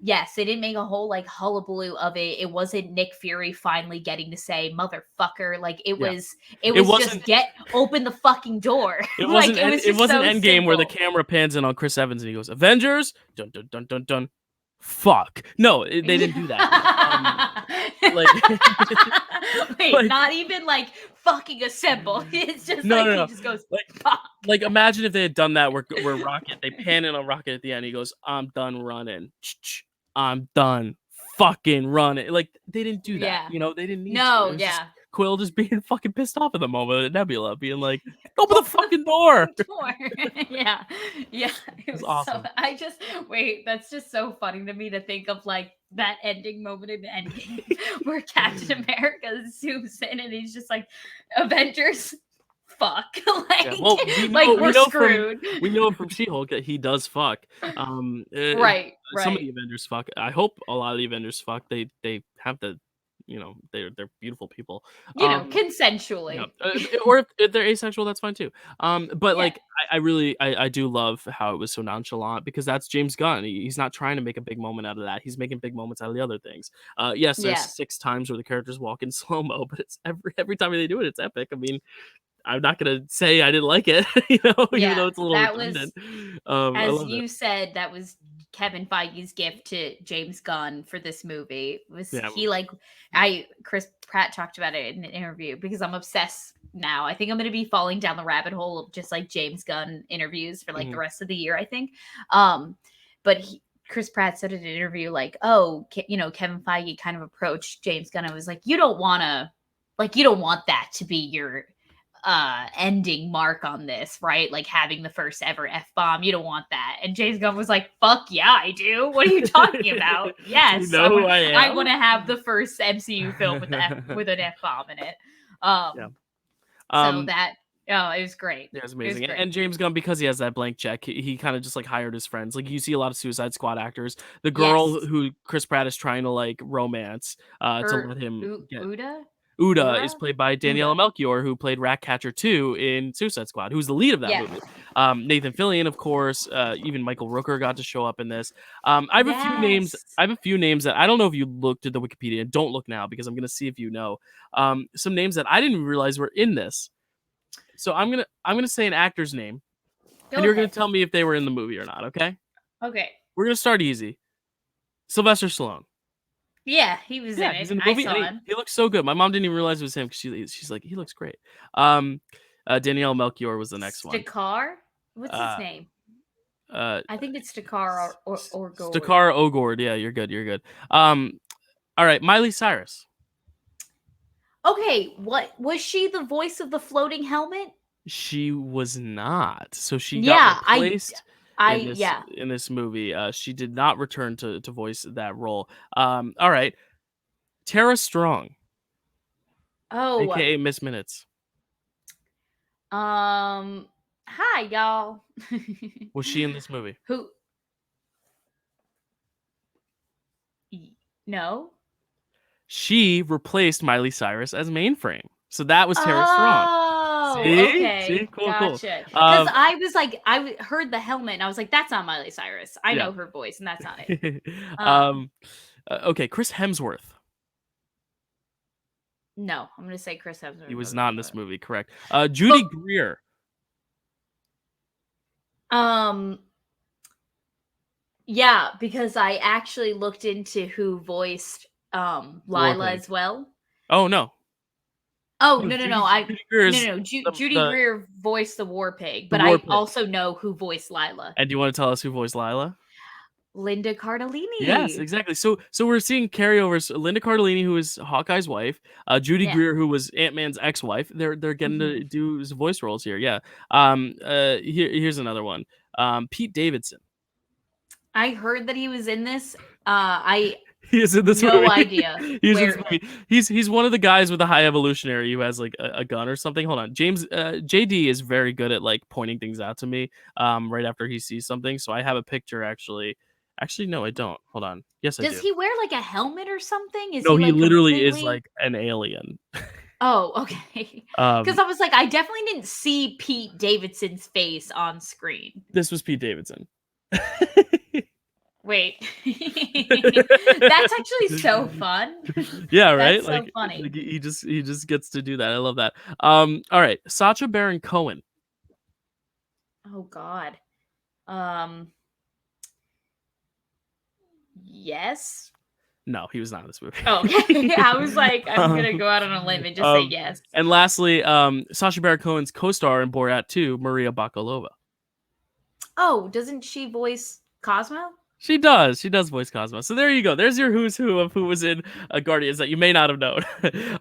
Yes, they didn't make a whole like hullabaloo of it. It wasn't Nick Fury finally getting to say motherfucker. Like it Yeah, was it it was wasn't. just open the fucking door. It Like wasn't. it was It just wasn't so Endgame where the simple. camera pans in on Chris Evans and he goes Avengers. Dun dun dun dun dun. Fuck. No, they didn't do that. Like, Wait, like not even like fucking a symbol. It's just no, like no, he no. just goes Like, fuck. imagine if they had done that where Rocket they pan in on Rocket at the end. He goes, "I'm done running. I'm done fucking running." Like they didn't do that. Yeah. They didn't need to. It No, was just yeah. Quill just being fucking pissed off at the moment, and Nebula being like, "Open the Open the fucking door." fucking door. Yeah. Yeah. It It was was so awesome. I just wait, that's just so funny to me to think of like that ending moment in Endgame where Captain America zooms in and he's just like Avengers fuck. Yeah. Well, we like know we we're know from screwed. She-Hulk that he does fuck. Right, Some of right. the Avengers fuck. I hope a lot of the Avengers fuck. They have the, they're beautiful people. Yeah. Consensually. Or if they're asexual, that's fine too. But Yeah. like I really I do love how it was so nonchalant because that's James Gunn. He's not trying to make a big moment out of that. He's making big moments out of the other things. Yes, there's Yeah. 6 times where the characters walk in slow mo, but it's every time they do it, it's epic. I mean, I'm not gonna say I didn't like it, even though Yeah. it's a little That was redundant. I as love it. you said, that was Kevin Feige's gift to James Gunn for this movie. Was Yeah. he like I Chris Pratt talked about it in an interview because I'm obsessed now. I think I'm going to be falling down the rabbit hole of just like James Gunn interviews for like the Mhm. rest of the year, I think. But Chris Pratt said in an interview like, "Oh, Kevin Feige kind of approached James Gunn and was like, you don't want that to be your ending mark on this, right? Like having the first ever F-bomb. You don't want that." And James Gunn was like, "Fuck yeah, I do. What are you talking about? You Yes, know who I I am? want to have the first MCU film with with an F-bomb in it." Yeah. So Um, that it was great. yeah, it's It was amazing. great. And James Gunn, because he has that blank check, he kind of just like hired his friends. Like you see a lot of Suicide Squad actors. The girl Yes. who Chris Pratt is trying to like romance, to let him get Uda? Uda is Ura? played by Daniela Uda. Melchior, who played Ratcatcher 2 in Suicide Squad, who's the lead of that Yeah. movie. Nathan Fillion, of course, even Michael Rooker got to show up in this. I have a few names. Yes. I have a few names that I don't know if you looked at the Wikipedia. Don't look now because I'm gonna see if you know. Some names that I didn't even realize were in this. So I'm gonna say an actor's name, and Go you're gonna ahead. tell me if they were in the movie or not. Okay? Okay. We're gonna start easy. Sylvester Stallone. Yeah, he was in Yeah, he's it. in the I movie, and saw he, him. he looks so good. My mom didn't even realize it was him because she's like, he looks great. Danielle Melchior was the next one. Stakar? What's his Uh, name? uh, I think it's Stakar or Gord. Stakara Ogord. Yeah, you're good. You're good. All right, Miley Cyrus. Okay, what was she the voice of the floating helmet? She was not. So she got Yeah, replaced I in this yeah. in this movie. She did not return to voice that role. All right, Tara Strong, Oh, aka Miss Minutes. hi y'all. Was she in this movie? Who no? She replaced Miley Cyrus as Mainframe. So that was Tara Strong. Oh, See? See? okay. Cool, cool. Gotcha. Because I was like, heard the helmet and I was like, that's not Miley Cyrus. I Yeah. know her voice and that's not it. Okay, Chris Hemsworth. No, I'm gonna say Chris He Hemsworth was doesn't not do in this it. movie, correct. Judy But Greer. um, yeah, because I actually looked into who voiced War Lila Pig. as well. Oh, no. Oh, No, no, I Judy Greer no, is no, no. Judy the Greer voiced the War Pig, the but War I Pig. also know who voiced Lila. And do you wanna tell us who voiced Lila? Linda Yes, Cardellini. exactly. So we're seeing carryovers. Linda Cardellini, who is Hawkeye's wife, Judy Yeah. Greer, who was Ant-Man's ex-wife. They're getting to Mhm. do his voice roles here. Yeah. Here's another one. Pete Davidson. I heard that he was in this. I He is in this no movie. idea He's in this where. movie. He's one of the guys with a high evolutionary who has like a gun or something. Hold on. James JD is very good at like pointing things out to me right after he sees something. So I have a picture actually. Actually, no, I don't. Hold on. Yes, I Does do. he wear like a helmet or something? Is No, he he like literally is completely? like an alien. Oh, okay. Um, Because I was like, I definitely didn't see Pete Davidson's face on screen. this was Pete Davidson. Wait, that's actually so fun. Yeah, right? That's so Like funny. he just gets to do that. I love that. All right, Sacha Baron Cohen. Oh God. Um. Yes. No, he was not in this Oh, okay. movie. I was like, I'm gonna um, go out on a limb and just say um, yes. and lastly, Sacha Baron Cohen's co-star in Borat 2, Maria Bakalova. Oh, doesn't she voice Cosmo? She does. She does voice Cosmo. So there you go. There's your who's who of who was in Guardians that you may not have known.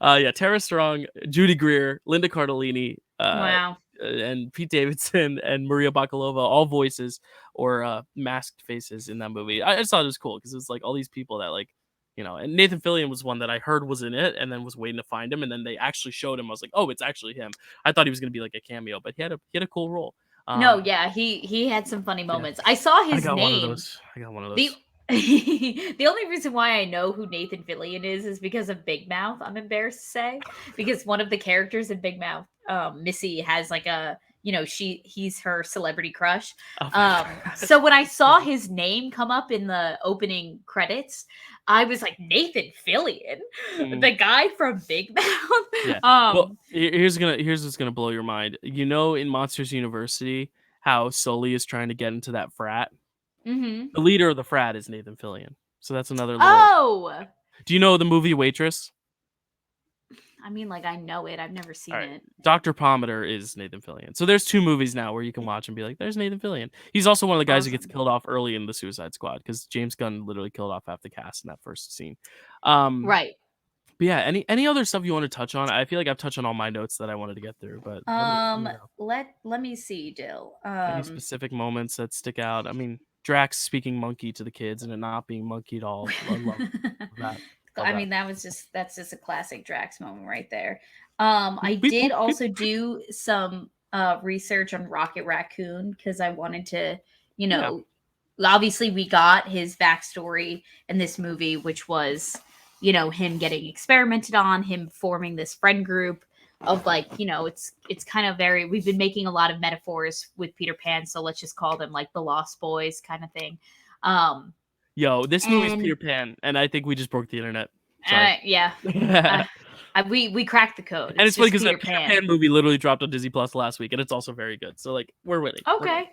Yeah, Tara Strong, Judy Greer, Linda Cardellini, Wow. and Pete Davidson and Maria Bakalova, all voices or masked faces in that movie. I just thought it was cool because it was like all these people that like, and Nathan Fillion was one that I heard was in it and then was waiting to find him and then they actually showed him. I was like, oh, it's actually him. I thought he was gonna be like a cameo, but he had a cool role. No, Um, yeah, he had some funny yeah, moments. I saw I his got one of name. those. I got one of The those. the only reason why I know who Nathan Fillion is because of Big Mouth. I'm embarrassed to say because one of the characters in Big Mouth, Missy, has like a he's her celebrity crush. Oh my god. So when I saw his name come up in the opening credits, I was like Nathan Fillion, Mm, the guy from Big Mouth. yeah. Well, here's what's gonna blow your mind. In Monsters University, how Sully is trying to get into that frat. Mhm. The leader of the frat is Nathan Fillion. So that's another little. Oh, Do you know the movie Waitress? I mean, like I know it. I've never All seen right. it. Dr. Pomander is Nathan Fillion. So there's two movies now where you can watch and be like, "There's Nathan Fillion." He's also one of the guys who gets Awesome. killed off early in the Suicide Squad because James Gunn literally killed off half the cast in that first scene. Um, Right. but yeah, any other stuff you want to touch on? I feel like I've touched on all my notes that I wanted to get through, but let me know. Let me see, Dill. Any specific moments that stick out? I mean, Drax speaking monkey to the kids and it not being monkey at all. I love that. Love I that. mean, that's just a classic Drax moment right there. Beep, I beep, did boop, beep. also do some research on Rocket Raccoon because I wanted to, you Yeah. know, obviously we got his backstory in this movie, which was, him getting experimented on, him forming this friend group of like, it's kind of very we've been making a lot of metaphors with Peter Pan, so let's just call them like the Lost Boys kind of thing. Um Yo, this movie's and Peter Pan, and I think we just broke the internet. Sorry. Yeah, And uh, we cracked the code. It's it's funny just because that Peter Peter Pan. Pan movie literally dropped on Disney Plus last week, and it's also very good. So like, we're winning. We're winning. Okay.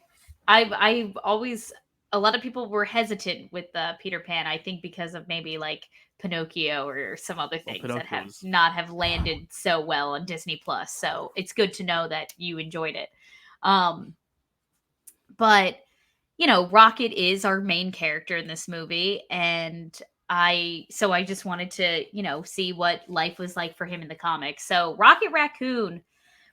I've always a lot of people were hesitant with Peter Pan. I think because of maybe like Pinocchio or some other Well, things that have Pinocchio's. not have landed so well on Disney Plus. So it's good to know that you enjoyed it. Um, but Rocket is our main character in this movie, and I just wanted to see what life was like for him in the comics. So Rocket Raccoon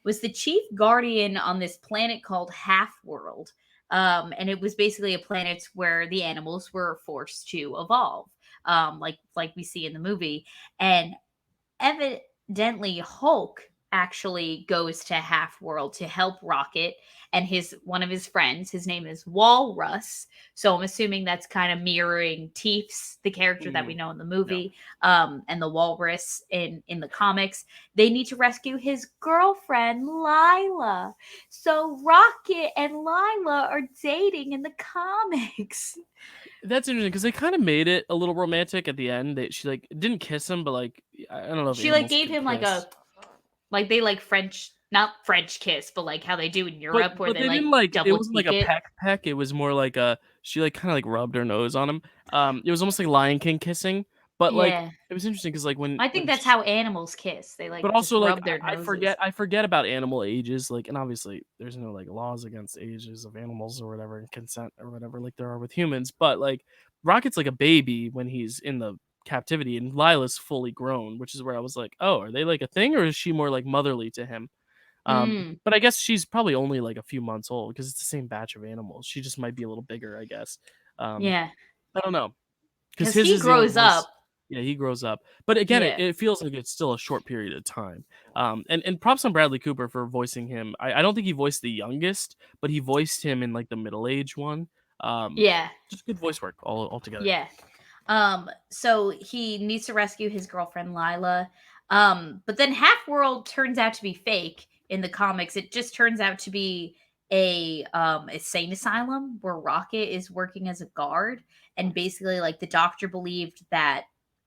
was the chief guardian on this planet called Half World. And it was basically a planet where the animals were forced to evolve, like we see in the movie. And evidently, Hulk actually goes to Half World to help Rocket and one of his friends. His name is Walrus. So I'm assuming that's kind of mirroring Teefs, the character that we Mm, know in the yeah. movie, and the Walrus in the comics. They need to rescue his girlfriend Lila. So Rocket and Lila are dating in the comics. That's interesting because they kind of made it a little romantic at the end. She like didn't kiss him, but like I don't know if She like animals gave can him like kiss. a like they like French, not French kiss, but like how they do in But Europe where but they they like didn't like it double wasn't like cheek a it. peck. It was more like a she like kind of like rubbed her nose on him. It was almost like Lion King kissing, but like Yeah. it was interesting because like I think that's how animals kiss. They but like just also like rub their I noses. forget about animal ages like and obviously there's no like laws against ages of animals or whatever and consent or whatever like there are with humans, but like Rocket's like a baby when he's in the captivity and Lila's fully grown, which is where I was like, oh, are they like a thing or is she more like motherly to him? Mm, But I guess she's probably only like a few months old because it's the same batch of animals. She just might be a little bigger, I guess. Um, yeah. I don't know because Because his he is the only grows up. voice. Yeah, he grows up, but again, Yeah. it feels like it's still a short period of time. And props on Bradley Cooper for voicing him. I don't think he voiced the youngest, but he voiced him in like the middle age one. Um, Yeah. just good voice work all together. Yeah. So he needs to rescue his girlfriend Lila. But then Half World turns out to be fake in the comics. It just turns out to be a insane asylum where Rocket is working as a guard, and basically like the doctor believed that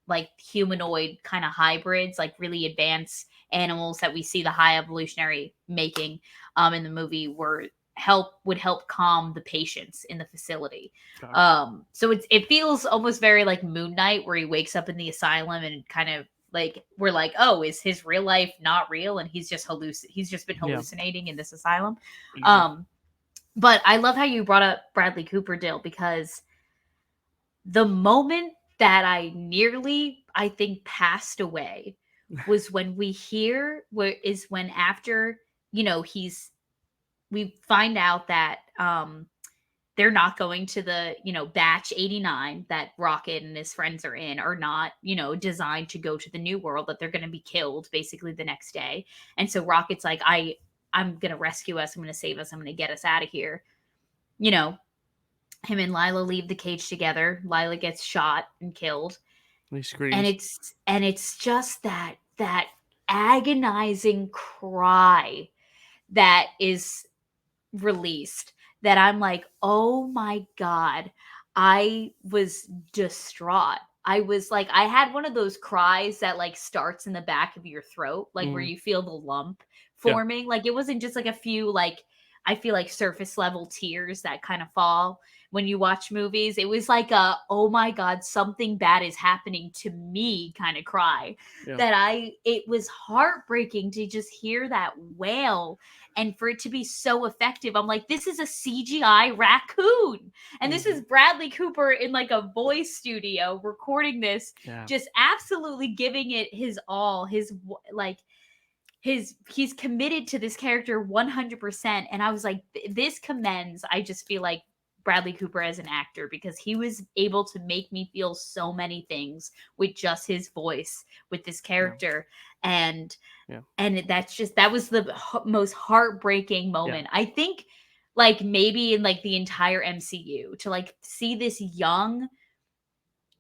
like humanoid kind of hybrids, like really advanced animals that we see the high evolutionary making in the movie would help calm the patients in the facility. Okay. So it feels almost very like Moon Knight, where he wakes up in the asylum and kind of like we're like, oh, is his real life not real, and he's just been Yeah, hallucinating in this asylum. maybe. Um, but I love how you brought up Bradley Cooper, Dill, because the moment that I nearly, I think, passed away was when when after, he's we find out that they're not going to the, batch 89 that Rocket and his friends are in, are not, designed to go to the new world, that they're going to be killed basically the next day. And so Rocket's like, I'm going to rescue us. I'm going to save us. I'm going to get us out of here. You know, him and Lila leave the cage together. Lila gets shot and killed. He And screams. it's just that agonizing cry that is released, that I'm like, oh my God, I was distraught. I was like, I had one of those cries that like starts in the back of your throat, like where Mm, you feel the lump yeah, forming. Like it wasn't just like a few, like, I feel like surface level tears that kind of fall when you watch movies. It was like oh my God, something bad is happening to me kind of cry, yeah, it was heartbreaking to just hear that wail, and for it to be so effective. I'm like, this is a CGI raccoon. And this mhm, is Bradley Cooper in like a voice studio recording this, yeah, just absolutely giving it his all. He's committed to this character 100%. And I was like, this commends, I just feel like, Bradley Cooper as an actor, because he was able to make me feel so many things with just his voice with this yeah, character. and yeah, that was the most heartbreaking yeah, moment, I think, like maybe in like the entire MCU, to like see this young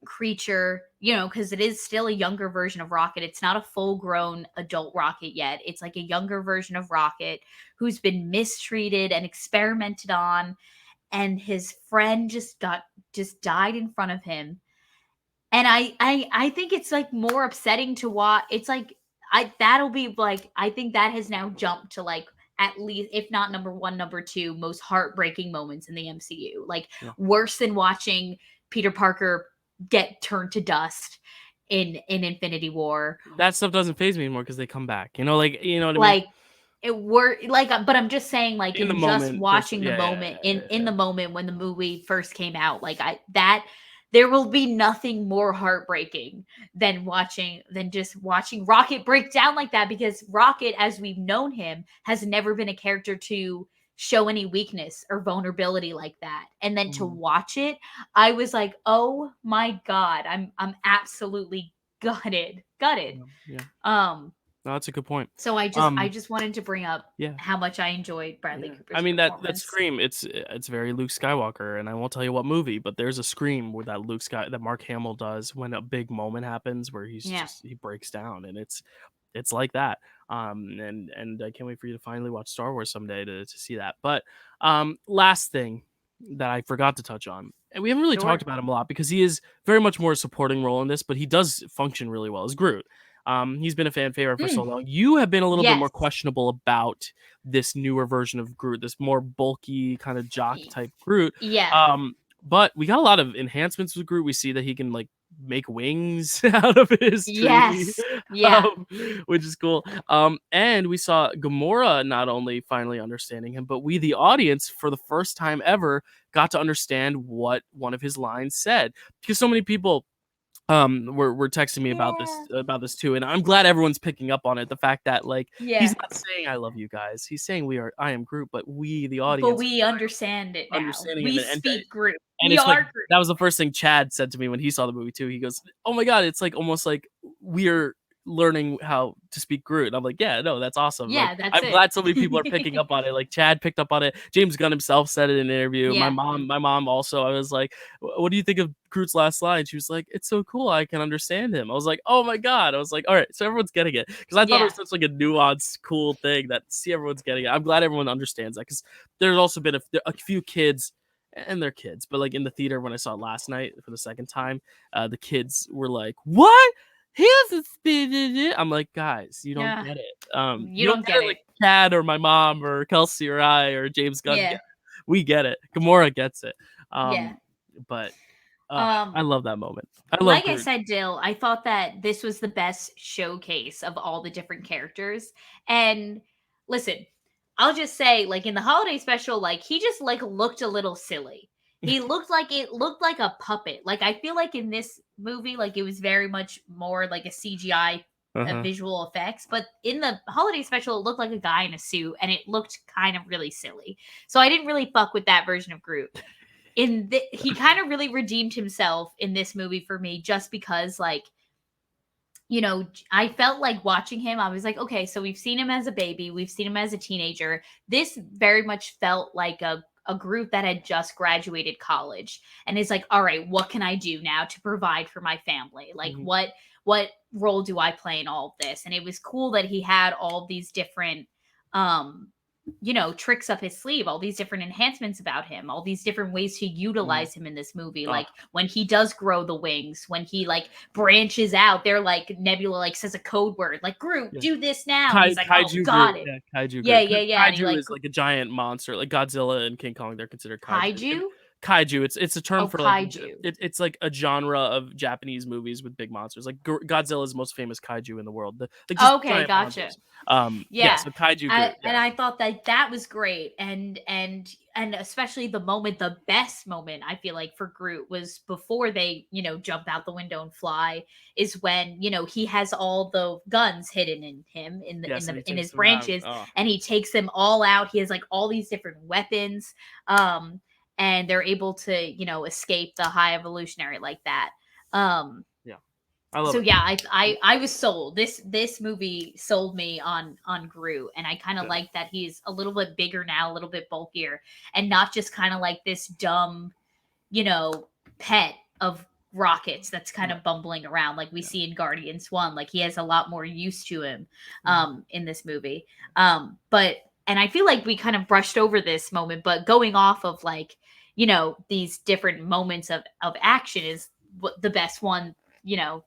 creature, because it is still a younger version of Rocket. It's not a full grown adult Rocket yet. It's like a younger version of Rocket who's been mistreated and experimented on, and his friend just died in front of him. And I think it's like more upsetting to watch. It's like, that'll be like, I think that has now jumped to like at least, if not number one, number two most heartbreaking moments in the MCU. Like yeah. worse than watching Peter Parker get turned to dust in Infinity War. That stuff doesn't phase me anymore because they come back. You know, like you know what I mean. Like it were like, but I'm just saying, like In the in just moment, for sure. watching the Yeah, yeah, moment, yeah, in yeah. the moment when the movie first came out, like there will be nothing more heartbreaking than just watching Rocket break down like that, because Rocket, as we've known him, has never been a character to show any weakness or vulnerability like that. And then to Mhm. watch it, I was like, oh my God, I'm absolutely gutted. Yeah, yeah. Um No, that's a good point. So I just wanted to bring up Yeah. how much I enjoyed Bradley Yeah. I Cooper's mean that performance. scream, it's very Luke Skywalker, and I won't tell you what movie, but there's a scream where that Mark Hamill does when a big moment happens where Yeah. he breaks down, and it's like that. And I can't wait for you to finally watch Star Wars someday to see that. But last thing that I forgot to touch on, and we haven't really talked Sure. about him a lot because he is very much more a supporting role in this, but he does function really well as Groot. He's been a fan favorite for so Mm, long. You have been a little bit more yes. questionable about this newer version of Groot, this more bulky kind of jock Y- type Groot. Yeah. But we got a lot of enhancements with Groot. We see that he can like make wings out of his tree, Yes. Yeah. which is cool. And we saw Gamora not only finally understanding him, but we, the audience, for the first time ever, got to understand what one of his lines said. Because so many people were texting me Yeah. about this too, and I'm glad everyone's picking up on it. The fact that like he's Yeah. not saying I love you guys, he's saying I am Groot, but we, the But audience, we understand it now. understanding him, We speak Groot. and We it's like are Groot. that was the first thing Chad said to me when he saw the movie too. He goes, "Oh my god, it's like almost like we're learning how to speak Groot." And I'm like, "Yeah, no, that's awesome. Like, Yeah, that's I'm glad so many people are picking it. up on it. Like, Chad picked up on it. James Gunn himself said it in an interview. Yeah. My mom also. I was like, "What do you think of Groot's last line?" She was like, "It's so cool. I can understand him." I was like, "Oh my god!" I was like, "All right, so everyone's getting it," because I thought it Yeah. was such like a nuanced, cool thing that see everyone's getting it. I'm glad everyone understands that because there's also been a few kids, and they're kids, but like in the theater when I saw it last night for the second time, the kids were like, "What? He doesn't speak it." I'm like, guys, you don't Yeah. get it. You You don't don't get get it like it. Chad or my mom or Kelsey or I or James Gunn get Yeah. it. We get it. Gamora gets it. Yeah. But I Um love that moment. I love like I Groot. said, Dill, I thought that this was the best showcase of all the different characters. And listen, I'll just say, like in the holiday special, like he just like looked a little silly. He looked like it looked like a puppet. Like I feel like in this movie, like it was very much more like a CGI Uh-huh. visual effects. But in the holiday special, it looked like a guy in a suit and it looked kind of really silly. So I didn't really fuck with that version of Groot. He kind of really redeemed himself in this movie for me just because like I felt like watching him. I was like, okay, so we've seen him as a baby, we've seen him as a teenager. This very much felt like a group that had just graduated college and is like, all right, what can I do now to provide for my family? Like Mhm. what role do I play in all of this? And it was cool that he had all these different um tricks up his sleeve, all these different enhancements about him, all these different ways to Mhm. utilize him in this movie. Oh, Like when he does grow the wings, when he like branches out, they're like Nebula like says a code word, like Groot, yeah. do this now. And he's like, oh, Kaiju Groot. got it. Yeah, Kaiju Yeah, Groot. yeah, yeah. And he Kaiju like is like a giant monster, like Godzilla and King Kong. They're considered kaiju. kaiju? Kaiju. It's a term Oh, for like kaiju. it's like a genre of Japanese movies with big monsters. Like Godzilla is the most famous kaiju in the world. Like just Okay, giant gotcha. monsters. Yeah. Yeah. So Kaiju Groot. And Yeah. I thought that that was great, and especially the moment, the best moment I feel like for Groot was before they jump out the window and fly, is when he has all the guns hidden in him Yes, and he in takes his them out. branches, Oh, and he takes them all out. He has like all these different weapons, um, and they're able to escape the high evolutionary like that. Um, yeah. I love so it. yeah, I was sold. This movie sold me on Groot, and I kind of Yeah. like that he's a little bit bigger now, a little bit bulkier, and not just kind of like this dumb, you know, pet of rockets that's kind Right. of bumbling around like we Yeah. see in Guardians 1. Like he has a lot more use to him Mhm. in this movie. But and I feel like we kind of brushed over this moment, but going off of like, these different moments of action is what the best one,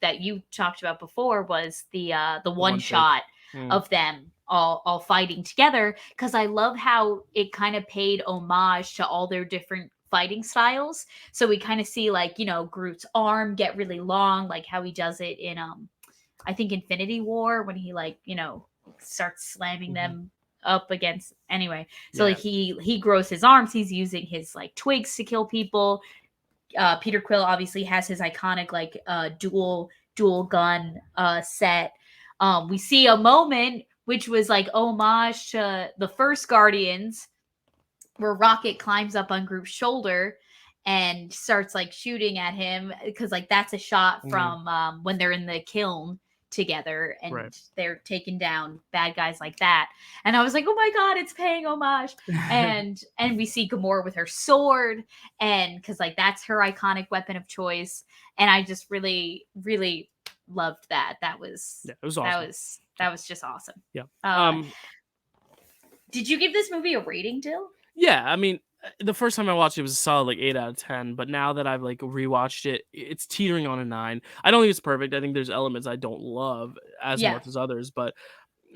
that you talked about before was the The one one take. shot Mm. of them all fighting together, because I love how it kind of paid homage to all their different fighting styles. So we kind of see like, Groot's arm get really long, like how he does it in I think Infinity War when he like, starts slamming Mhm. them up against anyway. So Yeah. like he grows his arms, he's using his like twigs to kill people. Peter Quill obviously has his iconic like dual gun set. We see a moment which was like homage to the first Guardians, where Rocket climbs up on Groot's shoulder and starts like shooting at him, because like that's a shot Mhm. from when they're in the kiln together, Right. and they're taking down bad guys like that. And I was like, oh my god, it's paying homage. And we see Gamora with her sword, and because like that's her iconic weapon of choice. And I just really, really loved that. That was Yeah, it was awesome. that was just awesome. Yeah. Did you give this movie a rating, Dill? Yeah, I mean, the first time I watched it was a solid like 8 out of 10, but now that I've like rewatched it, it's teetering on a 9. I don't think it's perfect. I think there's elements I don't love as Yeah. much as others, but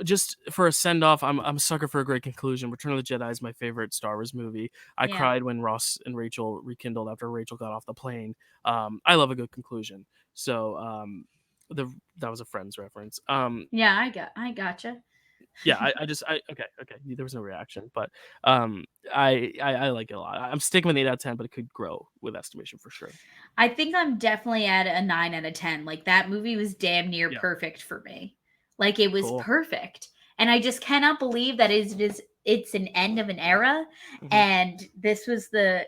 just for a send off, I'm a sucker for a great conclusion. Return of the Jedi is my favorite Star Wars movie. I Yeah. cried when Ross and Rachel rekindled after Rachel got off the plane. I love a good conclusion. So that was a Friends reference. Yeah, I gotcha. Yeah, I okay. There was no reaction, but I like it a lot. I'm sticking with 8 out of 10, but it could grow with estimation for sure. I think I'm definitely at a 9 out of 10. Like that movie was damn near Yeah, perfect for me. Like it was cool. perfect. And I just cannot believe that it's an end of an era. Mhm. And this was the,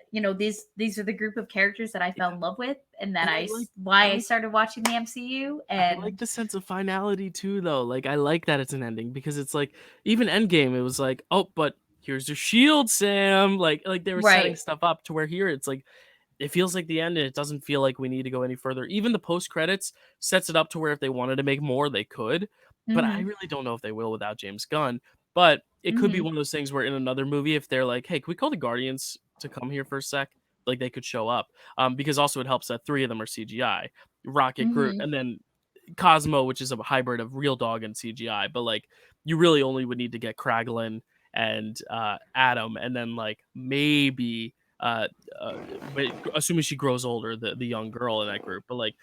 these are the group of characters that I fell Yeah, in love with, and that and I why I like started watching the MCU. I like And the sense of finality too, though. Like I like that it's an ending because it's like even Endgame, it was like, oh, but here's your shield, Sam. Like they were setting right. stuff up to where here it's like it feels like the end and it doesn't feel like we need to go any further. Even the post credits sets it up to where if they wanted to make more, they could. But I Mhm. really don't know if they will without James Gunn. But it could be Mhm. one of those things where in another movie, if they're like, hey, can we call the Guardians to come here for a sec? Like they could show up. Because also it helps that 3 of them are CGI. Rocket, Groot, Mhm. and then Cosmo, which is a hybrid of real dog and CGI. But like you really only would need to get Kraglin and Adam, and then like maybe uh, but assuming she grows older, the young girl in that group. But like,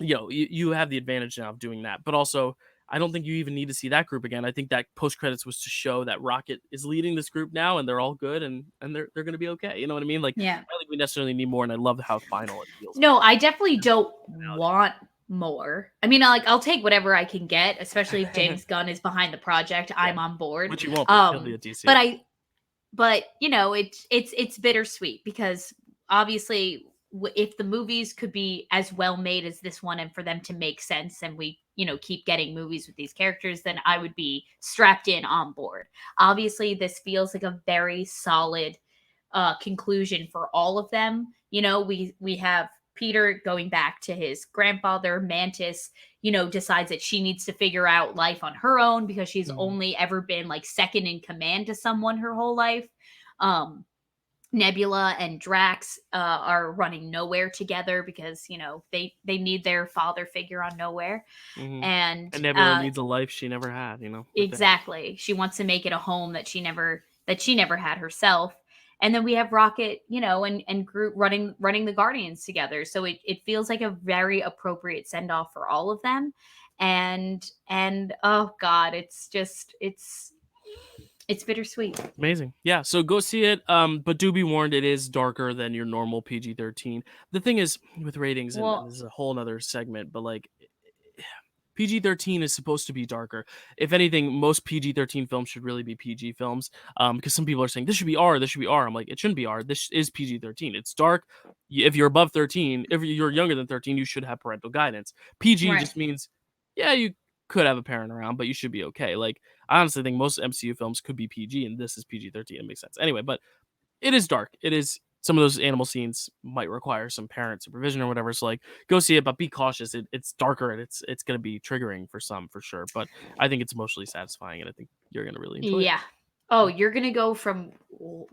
you have the advantage now of doing that. But also, I don't think you even need to see that group again. I think that post credits was to show that Rocket is leading this group now, and they're all good, and they're gonna be okay. You know what I mean? Like, Yeah. I don't think we necessarily need more, and I love how final it feels. No, I definitely Like don't want more. I mean, I'll take whatever I can get, especially if finality. James Gunn is behind the project. Yeah, I'm on board. which you won't be. He'll be Um, at DC. but it's bittersweet because obviously, if the movies could be as well made as this one, and for them to make sense, and we keep getting movies with these characters, then I would be strapped in on board. Obviously, this feels like a very solid conclusion for all of them. We have Peter going back to his grandfather. Mantis, decides that she needs to figure out life on her own because she's Mhm. only ever been like second in command to someone her whole life. Um, Nebula and Drax are running nowhere together because they need their father figure on nowhere, Mhm. and And Nebula needs a life she never had. With Thanos. exactly. She wants to make it a home that she never had herself. And then we have Rocket, and Groot running the Guardians together. So it feels like a very appropriate send off for all of them. And oh god, it's bittersweet. Amazing. Yeah, so go see it. But do be warned, it is darker than your normal PG-13. The thing is with ratings, and Well, this is a whole nother segment, but like PG-13 is supposed to be darker. If anything, most PG-13 films should really be PG films. Because some people are saying this should be R, this should be R. I'm like, it shouldn't be R. This is PG-13. It's dark. If you're above 13, if you're younger than 13, you should have parental guidance. PG right. just means, yeah, you could have a parent around, but you should be okay. Like, I honestly think most MCU films could be PG, and this is PG-13. It makes sense. Anyway, but it is dark. It is some of those animal scenes might require some parent supervision or whatever. So like go see it, but be cautious. It's darker and it's gonna be triggering for some for sure. But I think it's emotionally satisfying and I think you're gonna really enjoy it. Yeah. Oh, you're gonna go from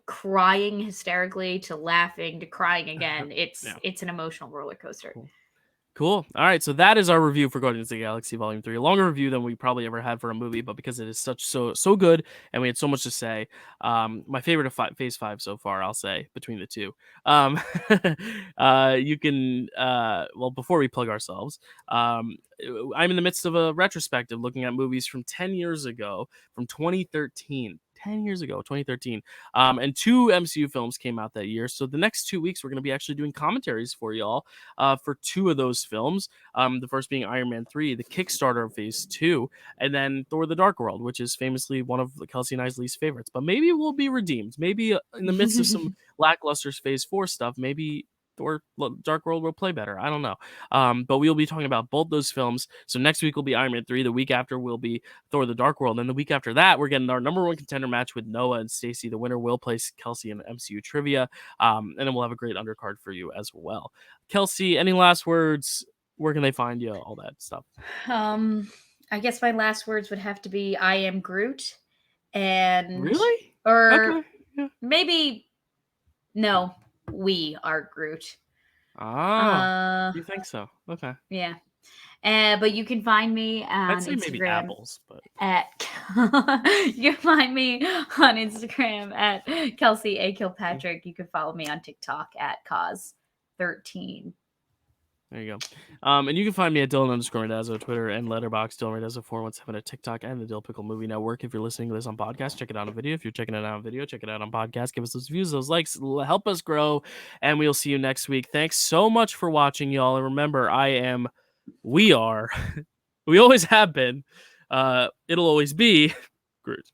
crying hysterically to laughing to crying again. It's Yeah. it's an emotional roller coaster. Cool. Cool. All right, so that is our review for Guardians of the Galaxy Volume 3. A longer review than we probably ever had for a movie, but because it is so good and we had so much to say, my favorite of Phase 5 so far, I'll say, between the two. Um, you can, well, before we plug ourselves, I'm in the midst of a retrospective looking at movies from 10 years ago, from 2013. 10 years ago, 2013. And 2 MCU films came out that year. So the next 2 weeks, we're going to be actually doing commentaries for y'all for 2 of those films. The first being Iron Man 3, the Kickstarter of Phase 2, and then Thor: The Dark World, which is famously one of Kelsey and I's least favorites. But maybe we'll be redeemed. Maybe in the midst of some lackluster Phase 4 stuff, maybe Dark World will play better. I don't know. But we'll be talking about both those films. So next week will be Iron Man 3. The week after will be Thor: The Dark World. And the week after that, we're getting our number one contender match with Noah and Stacy. The winner will place Kelsey in MCU trivia. And then we'll have a great undercard for you as well. Kelsey, any last words? Where can they find you? All that stuff. I guess my last words would have to be I am Groot. And Really? or Okay. Yeah. maybe no, we are Groot. You think so? Okay. Yeah. But you can find me on I'd say Instagram maybe apples, but at you can find me on Instagram at Kelsey A. Kilpatrick. You can follow me on TikTok at cause13. there you go. And you can find me at Dylan_Randazzo, Twitter and Letterboxd, Dylan Randazzo 417 at TikTok, and the Dill Pickle Movie Network. If you're listening to this on podcast, check it out on video. If you're checking it out on video, check it out on podcast. Give us those views, those likes, help us grow, and we'll see you next week. Thanks so much for watching, y'all. And remember, we are, we always have been, it'll always be Groot.